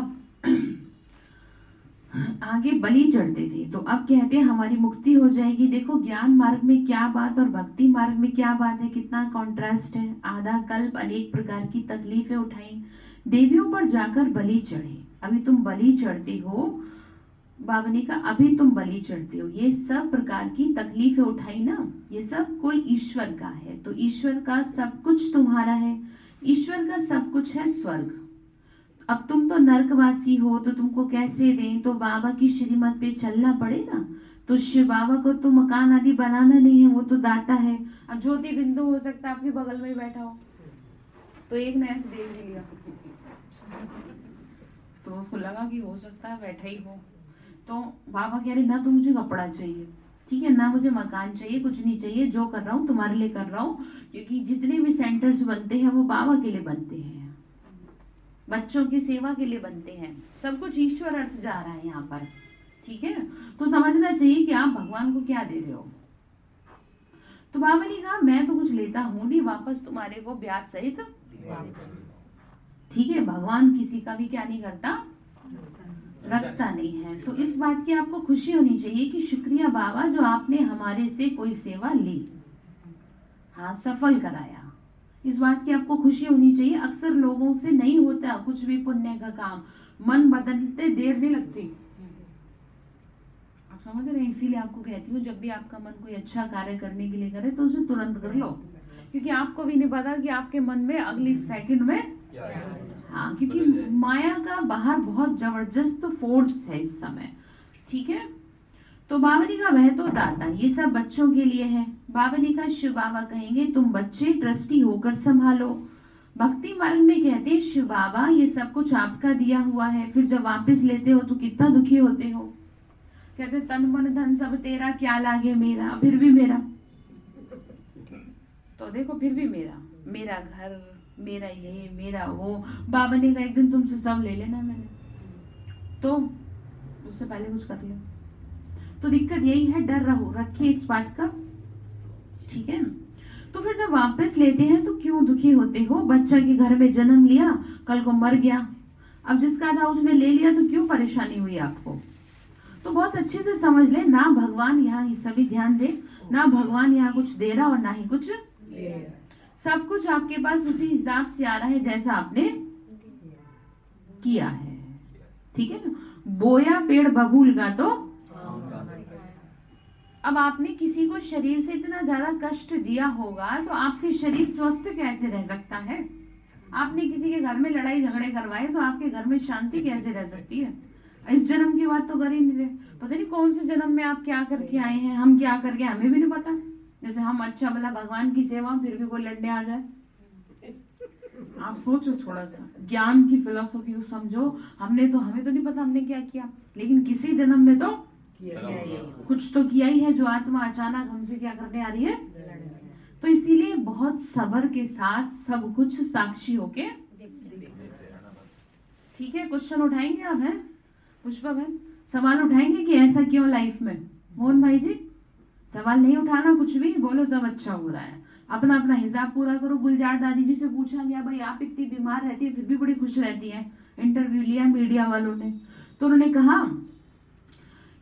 आगे बलि चढ़ते थे, तो अब कहते हैं हमारी मुक्ति हो जाएगी। देखो ज्ञान मार्ग में क्या बात और भक्ति मार्ग में क्या बात है, कितना कॉन्ट्रास्ट है। आधा कल्प अनेक प्रकार की तकलीफें उठाई, देवियों पर जाकर बलि चढ़े। अभी तुम बलि चढ़ते हो, बाबा ने कहा अभी तुम बलि चढ़ते हो, ये सब प्रकार की तकलीफें उठाई ना, ये सब कोई ईश्वर का है। तो ईश्वर का सब कुछ तुम्हारा है, ईश्वर का सब कुछ है स्वर्ग। अब तुम तो नरकवासी हो, तो तुमको कैसे दें, तो बाबा की श्रीमत पे चलना पड़ेगा। तो शिव बाबा को तो मकान आदि बनाना नहीं है, वो तो दाता है। अब ज्योति बिंदु हो सकता है आपके बगल में बैठा हो, तो एक नया से देख भी लिया तो उसको लगा कि हो सकता है बैठा ही हो। तो बाबा कह रहे ना तो मुझे कपड़ा चाहिए, ठीक है, ना मुझे मकान चाहिए, कुछ नहीं चाहिए, जो कर रहा हूँ तुम्हारे लिए कर रहा हूँ। क्योंकि जितने भी सेंटर्स बनते हैं वो बाबा के लिए बनते हैं, बच्चों की सेवा के लिए बनते हैं, सब कुछ ईश्वर अर्थ जा रहा है यहाँ पर, ठीक है, तो समझना चाहिए कि आप भगवान को क्या दे रहे हो। तो बाबा ने कहा मैं तो कुछ लेता हूं नहीं, वापस तुम्हारे को ब्याज सहित ठीक है। भगवान किसी का भी क्या नहीं करता, रखता नहीं है। तो इस बात की आपको खुशी होनी चाहिए कि शुक्रिया बाबा जो आपने हमारे से कोई सेवा ली, हाँ सफल कराया। इस बात की आपको खुशी होनी चाहिए। अक्सर लोगों से नहीं होता कुछ भी पुण्य का काम, मन बदलते देर नहीं लगती। आप समझ रहे हैं, इसीलिए आपको कहती हूँ जब भी आपका मन कोई अच्छा कार्य करने के लिए करे तो उसे तुरंत कर लो, क्योंकि आपको भी नहीं पता कि आपके मन में अगली सेकंड में हाँ, क्योंकि माया का बाहर बहुत जबरदस्त फोर्स है इस समय। ठीक है, तो बाबा ने कहा वह तो दाता, ये सब बच्चों के लिए है। बाबा ने कहा शिव बाबा कहेंगे तुम बच्चे ट्रस्टी होकर संभालो। भक्ति मार्ग में कहते हैं शिव बाबा ये सब कुछ आपका दिया हुआ है, फिर जब वापस लेते हो तो कितना दुखी होते हो। कहते तन मन धन सब तेरा, क्या लागे मेरा, फिर भी मेरा। तो देखो फिर भी मेरा घर, मेरा ये, मेरा वो। बाबा ने कहा एक दिन तुमसे सब ले लेना मैंने, तो उससे पहले कुछ कर ले। तो दिक्कत यही है, डर रखिए इस बात का। ठीक है, तो फिर जब वापस लेते हैं तो क्यों दुखी होते हो। बच्चा के घर में जन्म लिया, कल को मर गया, अब जिसका था उसने ले लिया, तो क्यों परेशानी हुई आपको। तो बहुत अच्छे से समझ ले, ना भगवान यहाँ सभी ध्यान दे, ना भगवान यहाँ कुछ दे रहा और ना ही कुछ सब कुछ आपके पास उसी हिसाब से आ रहा है जैसा आपने किया है। ठीक है ना, बोया पेड़ बबूल का तो अब आपने किसी को शरीर से इतना ज्यादा कष्ट दिया होगा तो आपके शरीर स्वस्थ कैसे रह सकता है। आपने किसी के घर में लड़ाई झगड़े करवाए तो आपके घर में शांति कैसे रह सकती है। इस जन्म की बात तो कर ही नहीं रहे, पता नहीं कौन से जन्म में आप क्या करके आए हैं, हम क्या करके, हमें भी नहीं पता। जैसे हम अच्छा भला भगवान की सेवा, फिर भी कोई लड़ने आ जाए। आप सोचो थोड़ा सा, ज्ञान की फिलोसॉफी को समझो। हमें तो नहीं पता हमने क्या किया, लेकिन किसी जन्म में तो कुछ तो किया ही है जो आत्मा अचानक हमसे क्या करने आ रही है। तो इसीलिए बहुत सब्र के साथ सब कुछ साक्षी होके, ठीक है। क्वेश्चन उठाएंगे आप, हैं पुष्पा बहन, सवाल उठाएंगे कि ऐसा क्यों लाइफ में। मोहन भाई जी सवाल नहीं उठाना, कुछ भी बोलो, सब अच्छा हो रहा है, अपना अपना हिसाब पूरा करो। गुलजार दादी जी से पूछा गया भाई आप इतनी बीमार रहती है फिर भी बड़ी खुश रहती है, इंटरव्यू लिया मीडिया वालों ने, तो उन्होंने कहा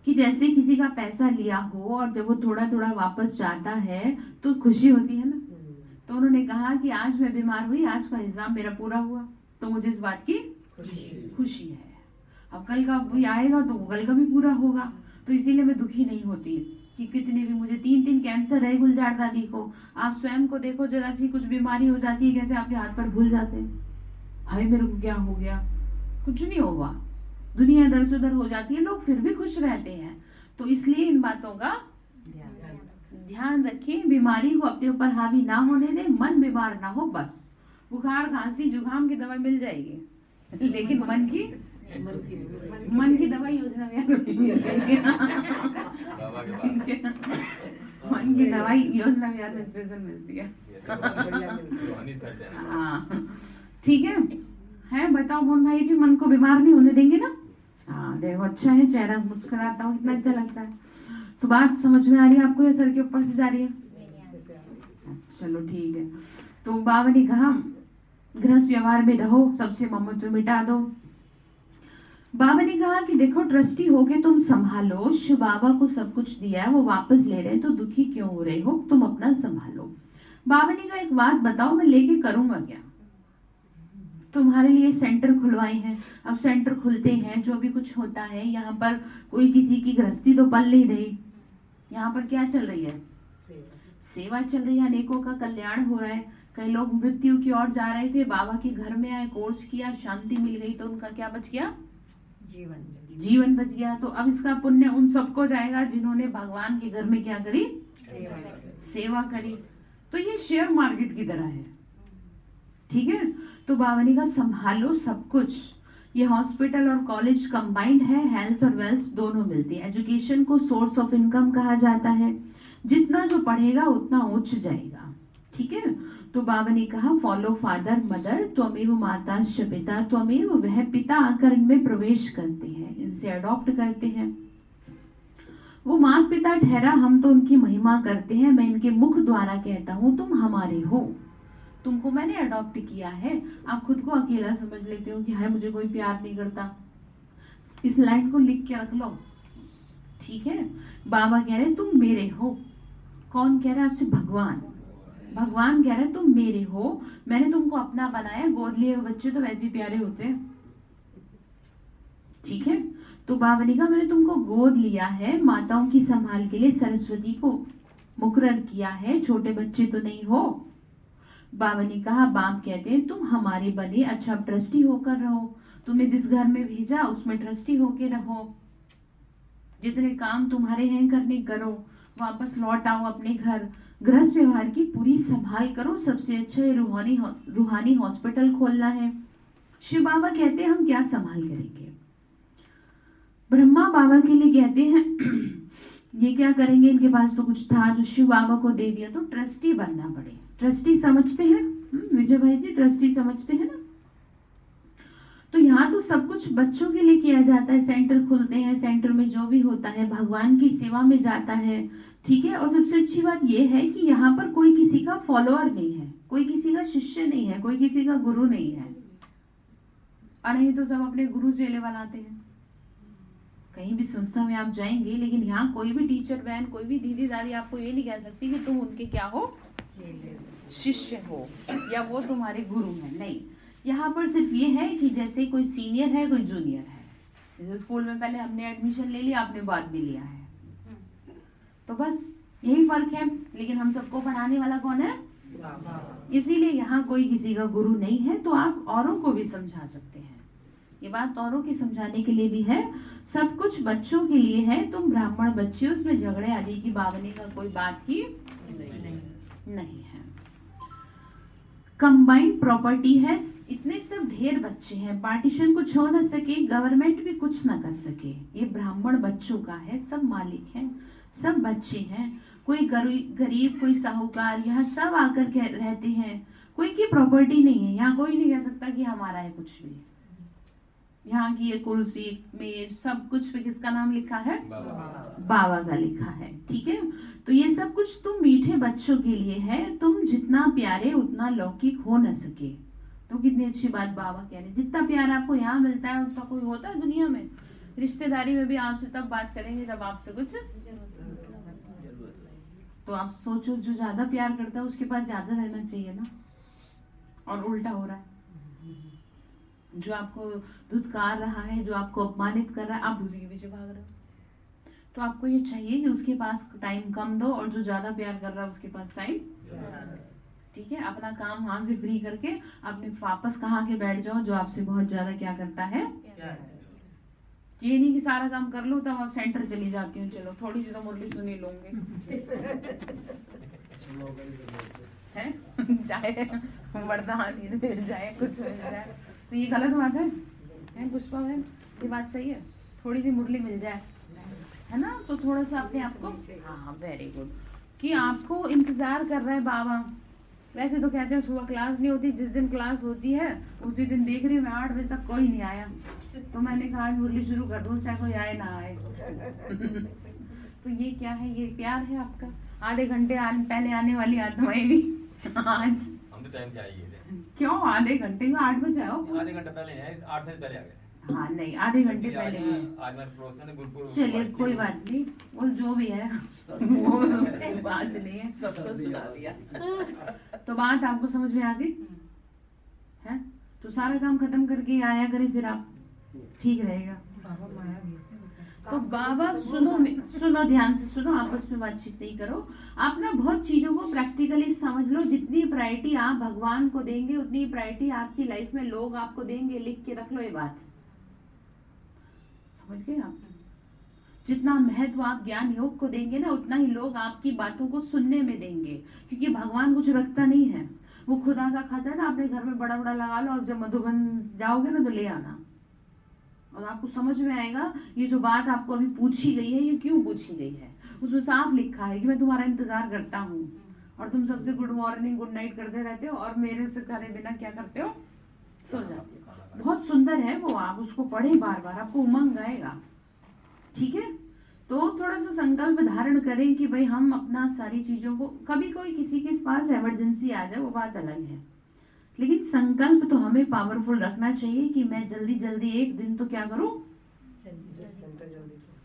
कि जैसे किसी का पैसा लिया हो और जब वो थोड़ा थोड़ा वापस जाता है तो खुशी होती है ना। तो उन्होंने कहा कि आज मैं बीमार हुई, आज का हिसाब मेरा पूरा हुआ, तो मुझे इस बात की खुशी है। अब कल का कोई आएगा तो कल का भी पूरा होगा, तो इसीलिए मैं दुखी नहीं होती कि कितने भी, मुझे 3 कैंसर है गुलजार दादी को। आप स्वयं को देखो, जरा सी कुछ बीमारी हो जाती है कैसे आपके हाथ पर भूल जाते हैं, हाय मेरे को क्या हो गया, कुछ नहीं होगा, दुनिया इधर से उधर हो जाती है, लोग फिर भी खुश रहते हैं। तो इसलिए इन बातों का ध्यान रखें, बीमारी को अपने ऊपर हावी ना होने दें, मन बीमार ना हो बस। बुखार खांसी जुकाम की दवा मिल जाएगी, लेकिन मन की दवाई योजना में मन की दवाई योजना में स्पेशल मिलती है। हाँ ठीक है बताओ मोहन भाई जी, मन को बीमार नहीं होने देंगे ना। हाँ देखो अच्छा है, चेहरा मुस्कुराता हूँ, कितना अच्छा लगता है। तो बात समझ में आ रही है आपको या सर के ऊपर से जा रही है। चलो ठीक है। तो बाबा ने कहा गृहस्थ व्यवहार में रहो, सबसे ममत्व मिटा दो। बाबा ने कहा कि देखो ट्रस्टी होके तुम संभालो, शिव बाबा को सब कुछ दिया है, वो वापस ले रहे हैं तो दुखी क्यों हो रहे हो, तुम अपना संभालो। बाबा ने कहा एक बात बताओ, मैं लेके करूंगा क्या। तुम्हारे लिए सेंटर खुलवाए हैं, अब सेंटर खुलते हैं, जो भी कुछ होता है यहाँ पर कोई किसी की गृहस्थी तो पल नहीं रही, यहाँ पर क्या चल रही है, सेवा चल रही है, अनेकों का कल्याण हो रहा है। कई लोग मृत्यु की ओर जा रहे थे, बाबा के घर में आए, कोर्स किया, शांति मिल गई, तो उनका क्या बच गया, जीवन बच गया। तो अब इसका पुण्य उन सबको जाएगा जिन्होंने भगवान के घर में क्या करी, सेवा करी। तो ये शेयर मार्केट की तरह है, ठीक है। तो बाबा ने कहा संभालो सब कुछ। ये हॉस्पिटल और कॉलेज कंबाइंड है, हेल्थ और वेल्थ दोनों मिलती है। एजुकेशन को सोर्स ऑफ इनकम कहा जाता है, जितना जो पढ़ेगा उतना उच्च जाएगा, ठीक है। तो बाबा ने कहा फॉलो फादर मदर, त्वमेव माता पिता त्वमेव, वह पिता आकर इनमें प्रवेश करते हैं, इनसे अडॉप्ट करते हैं, वो माता पिता ठहरा, हम तो उनकी महिमा करते हैं। मैं इनके मुख द्वारा कहता हूँ तुम हमारे हो। तुमको मैंने अडॉप्ट किया है। आप खुद को अकेला समझ लेते हो कि हाय मुझे कोई प्यार नहीं करता। इस लाइन को लिख के रख लो, ठीक है। बाबा कह रहे हैं तुम मेरे हो। कौन कह रहा है आपसे? भगवान। भगवान कह रहे हैं तुम मेरे हो, मैंने तुमको अपना बनाया। गोद लिए हुए बच्चे तो वैसे ही प्यारे होते हैं, ठीक है। तो बाबा ने कहा मैंने तुमको गोद लिया है, माताओं की संभाल के लिए सरस्वती को मुकर्रर किया है, छोटे बच्चे तो नहीं हो। बाबा ने कहा, बाप कहते हैं तुम हमारे बने, अच्छा ट्रस्टी होकर रहो। तुम्हें जिस घर में भेजा उसमें ट्रस्टी होके रहो। जितने काम तुम्हारे हैं करने करो, वापस लौट आओ अपने घर। गृहस्थ व्यवहार की पूरी संभाल करो। सबसे अच्छा ये रूहानी हॉस्पिटल खोलना है। शिव बाबा कहते हैं हम क्या संभाल करेंगे? ब्रह्मा बाबा के लिए कहते हैं ये क्या करेंगे? इनके पास तो कुछ था जो शिव बाबा को दे दिया, तो ट्रस्टी बनना पड़े। ट्रस्टी समझते हैं विजय भाई जी? ट्रस्टी समझते हैं ना? तो यहाँ तो सब कुछ बच्चों के लिए किया जाता है। सेंटर खुलते हैं, सेंटर में जो भी होता है भगवान की सेवा में जाता है, ठीक है। और सबसे अच्छी बात यह है कि यहाँ पर कोई किसी का फॉलोअर नहीं है, कोई किसी का शिष्य नहीं है, कोई किसी का गुरु नहीं है। और नहीं तो सब अपने गुरु चेले बनाते हैं। कहीं भी संस्था में आप जाएंगे, लेकिन यहाँ कोई भी टीचर बहन, कोई भी दीदी दादी आपको ये नहीं कह सकती कि तुम उनके क्या हो, शिष्य हो, या वो तुम्हारे गुरु हैं। नहीं, यहाँ पर सिर्फ ये है कि जैसे कोई सीनियर है कोई जूनियर है। जैसे स्कूल में पहले हमने एडमिशन ले लिया, आपने बाद में लिया है, तो बस यही फर्क है। लेकिन हम सबको पढ़ाने वाला कौन है? इसीलिए यहाँ कोई किसी का गुरु नहीं है, तो आप औरों को भी समझा सकते हैं। ये बात औरों के समझाने के लिए भी है, सब कुछ बच्चों के लिए है। तुम ब्राह्मण बच्चे हो, उसमें झगड़े आदि की बावनी का कोई बात ही नहीं है। कंबाइंड प्रॉपर्टी है। इतने सब ढेर बच्चे हैं, पार्टीशन कुछ हो ना सके, गवर्नमेंट भी कुछ ना कर सके। ये ब्राह्मण बच्चों का है, सब मालिक हैं, सब बच्चे हैं। कोई गरीब कोई साहूकार, यहाँ सब आकर के रहते हैं। कोई की प्रॉपर्टी नहीं है। यहाँ कोई नहीं कह सकता कि हमारा है कुछ भी। यहाँ की ये कुर्सी मेज सब कुछ पे किसका नाम लिखा है? बाबा का लिखा है, ठीक है। तो ये सब कुछ तुम मीठे बच्चों के लिए है। तुम जितना प्यारे उतना लौकिक हो न सके। तो कितनी अच्छी बात बाबा कह रहे, जितना प्यार आपको यहाँ मिलता है उतना कोई होता है दुनिया में? रिश्तेदारी में भी आपसे तब बात करेंगे जब आपसे कुछ, तो आप सोचो जो ज्यादा प्यार करता है उसके पास ज्यादा रहना चाहिए ना, और उल्टा हो रहा है। जो आपको धुतकार रहा है, जो आपको अपमानित कर रहा है, आप उसी के पीछे भाग रहे हो। तो आपको ये चाहिए कि उसके पास टाइम कम दो, और जो ज्यादा प्यार कर रहा है उसके पास टाइम, ठीक है। अपना काम वहां से फ्री करके अपने वापस कहाँ के बैठ जाओ जो आपसे बहुत ज्यादा क्या करता है। ये नहीं कि सारा काम कर लो तब आप सेंटर चली जाती हूँ, चलो थोड़ी सी तो मुरली सुनी लूंगे है चाहे वरदान मिल जाए, कुछ मिल जाए, तो ये गलत बात है पुष्पा बहन? ये बात सही है, थोड़ी सी मुरली मिल जाए, है ना। तो थोड़ा सा अपने आप को, हाँ वेरी गुड, कि आपको इंतजार कर रहा है बाबा। वैसे तो कहते हैं सुबह क्लास नहीं होती, जिस दिन क्लास होती है उसी दिन देख रही हूँ मैं 8 बजे तक कोई नहीं आया, तो मैंने कहा आज मुरली शुरू कर दूँ चाहे कोई आए ना आए तो ये क्या है? ये प्यार है आपका। आधे घंटे पहले आने वाली आत्माएं भी आज हम तो टाइम से आएंगे। क्यों आधे घंटे में? 8 बजे आओ। आधे घंटे पहले आए, 8 से पहले आ गए। हाँ नहीं, आधे घंटे पहले। आज मैं पड़ोस में गुरुपुर, चलिए कोई बात नहीं, वो जो भी है वो बात नहीं है, सबको सुना दिया तो बात आपको समझ में आ गई है? तो सारा काम खत्म करके आया करें, फिर आप ठीक रहेगा। तो बाबा सुनो ध्यान से सुनो, आपस में बातचीत नहीं करो। आप ना बहुत चीजों को प्रैक्टिकली समझ लो। जितनी प्रायोरिटी आप भगवान को देंगे उतनी प्रायोरिटी आपकी लाइफ में लोग आपको देंगे। लिख के रख लो ये बात, समझ गए आप? जितना महत्व आप ज्ञान योग को देंगे ना, उतना ही लोग आपकी बातों को सुनने में देंगे। क्योंकि भगवान कुछ रखता नहीं है, वो खुदा का खाता है ना। अपने घर में बड़ा बड़ा लगा लो, और जब मधुबन जाओगे ना तो ले आना, और आपको समझ में आएगा ये जो बात आपको अभी पूछी गई है ये क्यों पूछी गई है। उसमें साफ लिखा है कि मैं तुम्हारा इंतजार करता हूँ, और तुम सबसे गुड मॉर्निंग गुड नाइट करते रहते हो, और मेरे से करे बिना क्या करते हो? सो जाते हो। बहुत सुंदर है वो, आप उसको पढ़े बार बार, आपको उमंग आएगा, ठीक है। तो थोड़ा सा संकल्प धारण करें कि भाई हम अपना सारी चीजों को, कभी कोई किसी के पास इमरजेंसी आ जाए वो बात अलग है, लेकिन संकल्प तो हमें पावरफुल रखना चाहिए कि मैं जल्दी जल्दी एक दिन तो क्या करूं,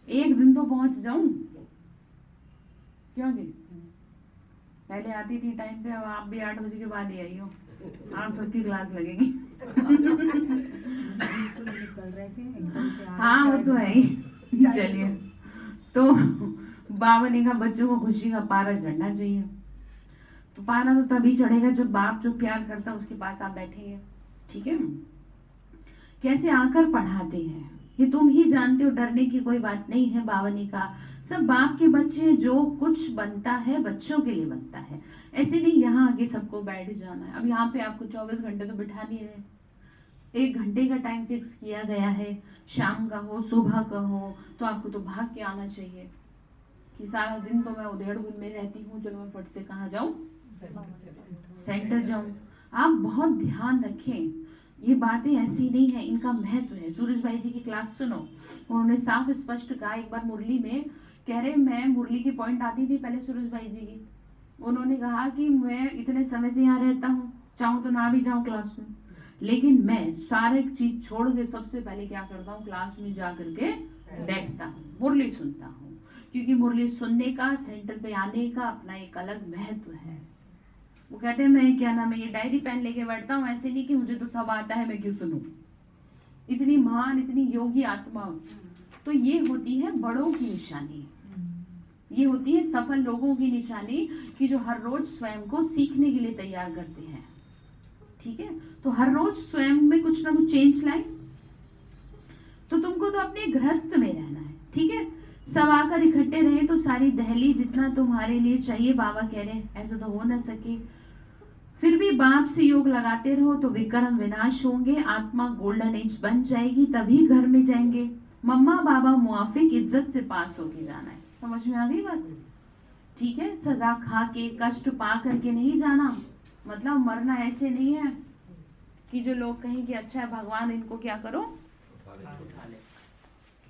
एक दिन तो पहुंच जाऊं। क्यों जी? पहले आती थी टाइम पे, अब आप भी 8 बजे के बाद ही आई हो। आज सबकी क्लास लगेगी। बिल्कुल निकल रहे थे एकदम से हाँ वो तो है ही। चलिए, तो बाबा ने कहा बच्चों को खुशी का पारा चढ़ना चाहिए। तो पारा तो तभी चढ़ेगा जब बाप जो प्यार करता है उसके पास आप बैठेंगे। ठीक है, कैसे आकर पढ़ाते हैं ये तुम ही जानते हो, डरने की कोई बात नहीं है। बाबा ने कहा सब बाप के बच्चे, जो कुछ बनता है बच्चों के लिए बनता है, ऐसे नहीं यहाँ आगे सबको बैठ जाना है। अब यहाँ पे आपको 24 घंटे तो बिठा नहीं रहे, 1 घंटे का टाइम फिक्स किया गया है, शाम का हो सुबह का हो, तो आपको तो भाग के आना चाहिए कि सारा दिन तो मैं उधेड़बुन में रहती हूँ, चलो मैं फट से कहाँ जाऊं, सेंटर जाऊं। आप बहुत ध्यान रखें, ये बातें ऐसी नहीं है, इनका महत्व है। सूरज भाई जी की क्लास सुनो, उन्होंने साफ स्पष्ट कहा, एक बार मुरली में कह रहे, मैं मुरली की पॉइंट आती थी पहले सूरज भाई जी की, उन्होंने कहा कि मैं इतने समय से यहाँ रहता हूँ, चाहूँ तो ना भी जाऊँ क्लास में, लेकिन मैं सारे चीज छोड़ के सबसे पहले क्या करता हूँ, क्लास में जा करके बैठता हूँ, मुरली सुनता हूँ, क्योंकि मुरली सुनने का, सेंटर पे आने का अपना एक अलग महत्व है। वो कहते हैं मैं क्या नाम है, ये डायरी पेन लेके बैठता हूँ, ऐसे नहीं कि मुझे तो सब आता है मैं क्यों सुनूं, इतनी महान इतनी योगी आत्मा। तो ये होती है बड़ों की निशानी, ये होती है सफल लोगों की निशानी कि जो हर रोज स्वयं को सीखने के लिए तैयार करते हैं। ठीक है, तो हर रोज स्वयं में कुछ ना कुछ चेंज लाए। तो तुमको तो अपने गृहस्थ में रहना है। ठीक है, सब आकर इकट्ठे रहे तो सारी दहली जितना तुम्हारे लिए चाहिए, बाबा कह रहे हैं ऐसा तो हो ना सके, फिर भी बाप से योग लगाते रहो तो विक्रम विनाश होंगे, आत्मा गोल्डन एज बन जाएगी, तभी घर में जाएंगे। मम्मा बाबा मुआफिक इज्जत से पास होके जाना है। समझ में आ गई बात? ठीक है, सजा खा के कष्ट पा करके नहीं जाना, मतलब मरना ऐसे नहीं है कि जो लोग कहें कि अच्छा है भगवान इनको क्या करो उठा ले।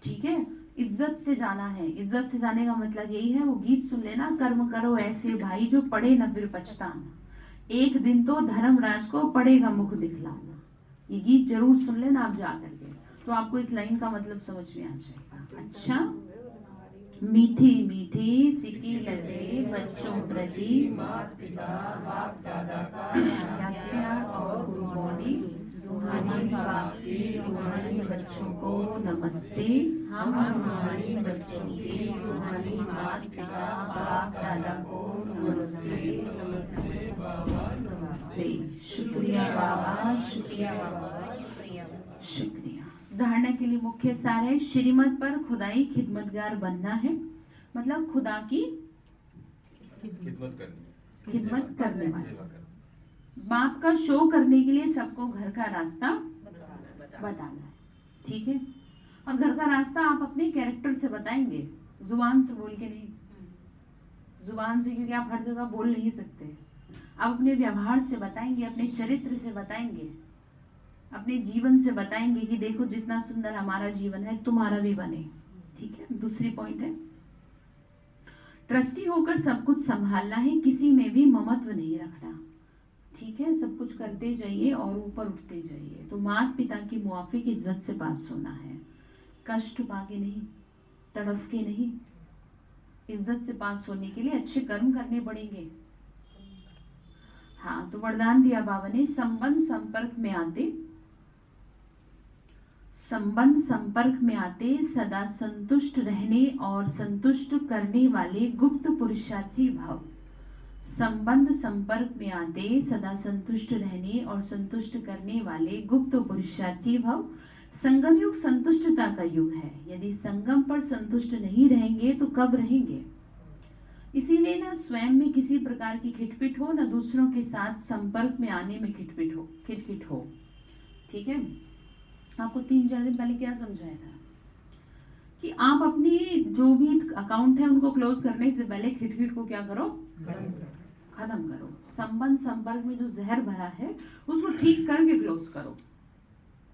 ठीक है, इज्जत से जाना है। इज्जत से जाने का मतलब यही है, वो गीत सुन लेना, कर्म करो ऐसे भाई जो पढ़े न फिर पछताना, एक दिन तो धर्मराज को पड़ेगा मुख दिखलाना। ये गीत जरूर सुन लेना आप जा करके, तो आपको इस लाइन का मतलब समझ में आ जाएगा। अच्छा, मीठी मीठी सिकी लगे बच्चों प्रति माता पिता बाप दादा का प्यार और गुड मॉर्निंग, रूहानी बाप की रूहानी बच्चों को नमस्ते। हम रूहानी बच्चों की रूहानी माता पिता बाप दादा को नमस्ते। नमस्ते बाबा, नमस्ते। शुक्रिया बाबा, शुक्रिया बाबा, शुक्रिया। धारणा के लिए मुख्य सार है, श्रीमत पर खुदाई खिदमतगार बनना है, मतलब खुदा की खिदमत करने वाले, बाप का शो करने के लिए सबको घर का रास्ता बताना है। ठीक है, और घर का रास्ता आप अपने कैरेक्टर से बताएंगे, जुबान से बोल के नहीं। जुबान से क्योंकि आप हर जगह बोल नहीं सकते, आप अपने व्यवहार से बताएंगे, अपने चरित्र से बताएंगे, अपने जीवन से बताएंगे कि देखो जितना सुंदर हमारा जीवन है तुम्हारा भी बने। ठीक है, दूसरी पॉइंट है, ट्रस्टी होकर सब कुछ संभालना है, किसी में भी ममत्व नहीं रखना। ठीक है, सब कुछ करते जाइए और ऊपर उठते जाइए। तो माता पिता की मुआफिक इज्जत से पास होना है, कष्ट पाके नहीं, तड़फ के नहीं। इज्जत से पास होने के लिए अच्छे कर्म करने पड़ेंगे। हाँ, तो वरदान दिया बाबा ने, संबंध संपर्क में आते सदा संतुष्ट रहने और संतुष्ट करने वाले गुप्त पुरुषार्थी भव। संबंध संपर्क में आते सदा संतुष्ट रहने और संतुष्ट करने वाले गुप्त पुरुषार्थी भव। संगम युग संतुष्टता का युग है, यदि संगम पर संतुष्ट नहीं रहेंगे तो कब रहेंगे। इसीलिए ना स्वयं में किसी प्रकार की खिटपिट हो, ना दूसरों के साथ संपर्क में आने में खिटखिट हो। ठीक है, आपको 3-4 दिन पहले क्या समझाया था कि आप अपनी जो भी अकाउंट है उनको क्लोज करने से पहले खिटखिट को क्या करो, खत्म करो। संबंध संपर्क में जो जहर भरा है उसको ठीक करके क्लोज करो।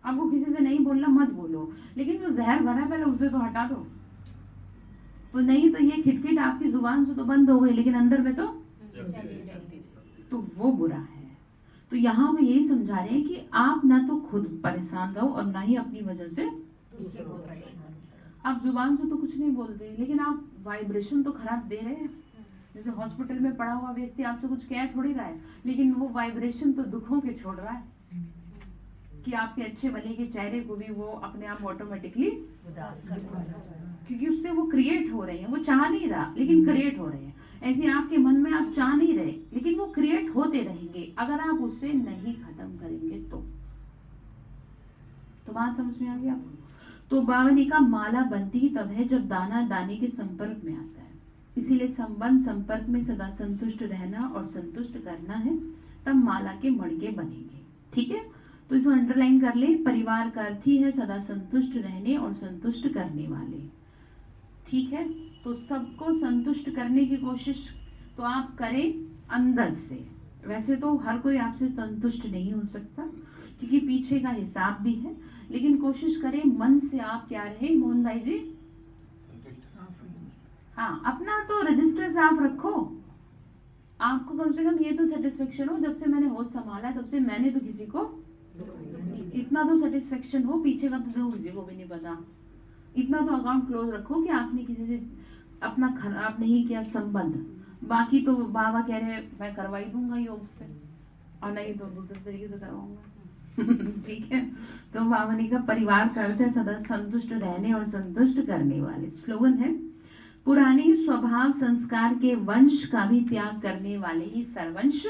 आपको किसी से नहीं बोलना, मत बोलो, लेकिन जो जहर भरा है पहले उसे तो हटा दो। तो नहीं तो ये खिटखिट आपकी जुबान से तो बंद हो गई, लेकिन अंदर में तो वो बुरा है। तो यहाँ वो यही समझा रहे हैं कि आप ना तो खुद परेशान रहो और ना ही अपनी वजह से आप जुबान से तो कुछ नहीं बोलते, लेकिन आप वाइब्रेशन तो खराब दे रहे हैं। जैसे हॉस्पिटल में पड़ा हुआ व्यक्ति आपसे कुछ कह थोड़ी रहा है, लेकिन वो वाइब्रेशन तो दुखों के छोड़ रहा है कि आपके अच्छे भले के चेहरे को भी वो अपने आप ऑटोमेटिकली, क्योंकि उससे वो क्रिएट हो रहे हैं। वो चाह नहीं रहा लेकिन क्रिएट हो रहे हैं। ऐसे आपके मन में आप चाह नहीं रहे लेकिन वो क्रिएट होते रहेंगे अगर आप उससे नहीं खत्म करेंगे तो बात समझ में आ गई आपको? तो बाबा ने कहा माला बनती ही तब है जब दाना दाने के संपर्क में आता है, इसीलिए संबंध संपर्क में सदा संतुष्ट रहना और संतुष्ट करना है, तब माला के मणके बनेंगे। ठीक है, तो इसको अंडरलाइन कर ले। परिवार का अर्थ ही है सदा संतुष्ट रहने और संतुष्ट करने वाले। ठीक है, तो सबको संतुष्ट करने की कोशिश तो आप करें अंदर से। वैसे तो हर कोई आपसे संतुष्ट नहीं हो सकता क्योंकि पीछे का हिसाब भी है, लेकिन कोशिश करें मन से आप क्या रहे मोहन भाई जी? हाँ, अपना तो रजिस्टर साफ रखो। आपको कम से कम ये तो सेटिस्फेक्शन हो जब से मैंने होश संभाला तब से मैंने तो किसी को इतना तो सेटिस्फेक्शन हो, पीछे का तो किसी को भी नहीं पता। इतना तो अकाउंट क्लोज रखो कि आपने किसी से अपना खराब नहीं किया संबंध। बाकी तो बाबा कह रहे हैं मैं करवाई दूंगा योग से, और नहीं तो दूसरे तरीके से करवाऊंगा। ठीक है, तो बाबा ने कहा परिवार का अर्थ है सदा संतुष्ट रहने और संतुष्ट करने वाले। स्लोगन है पुराने स्वभाव संस्कार के वंश का भी त्याग करने वाले ही सर्वंश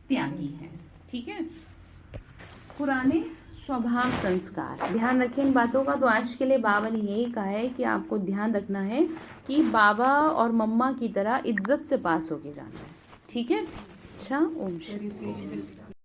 त्यागी है। ठीक है, पुराने स्वभाव संस्कार, ध्यान रखें इन बातों का। तो आज के लिए बाबा ने यही कहा है कि आपको ध्यान रखना है कि बाबा और मम्मा की तरह इज्जत से पास होके जाना है। ठीक है, अच्छा, ओम शांति।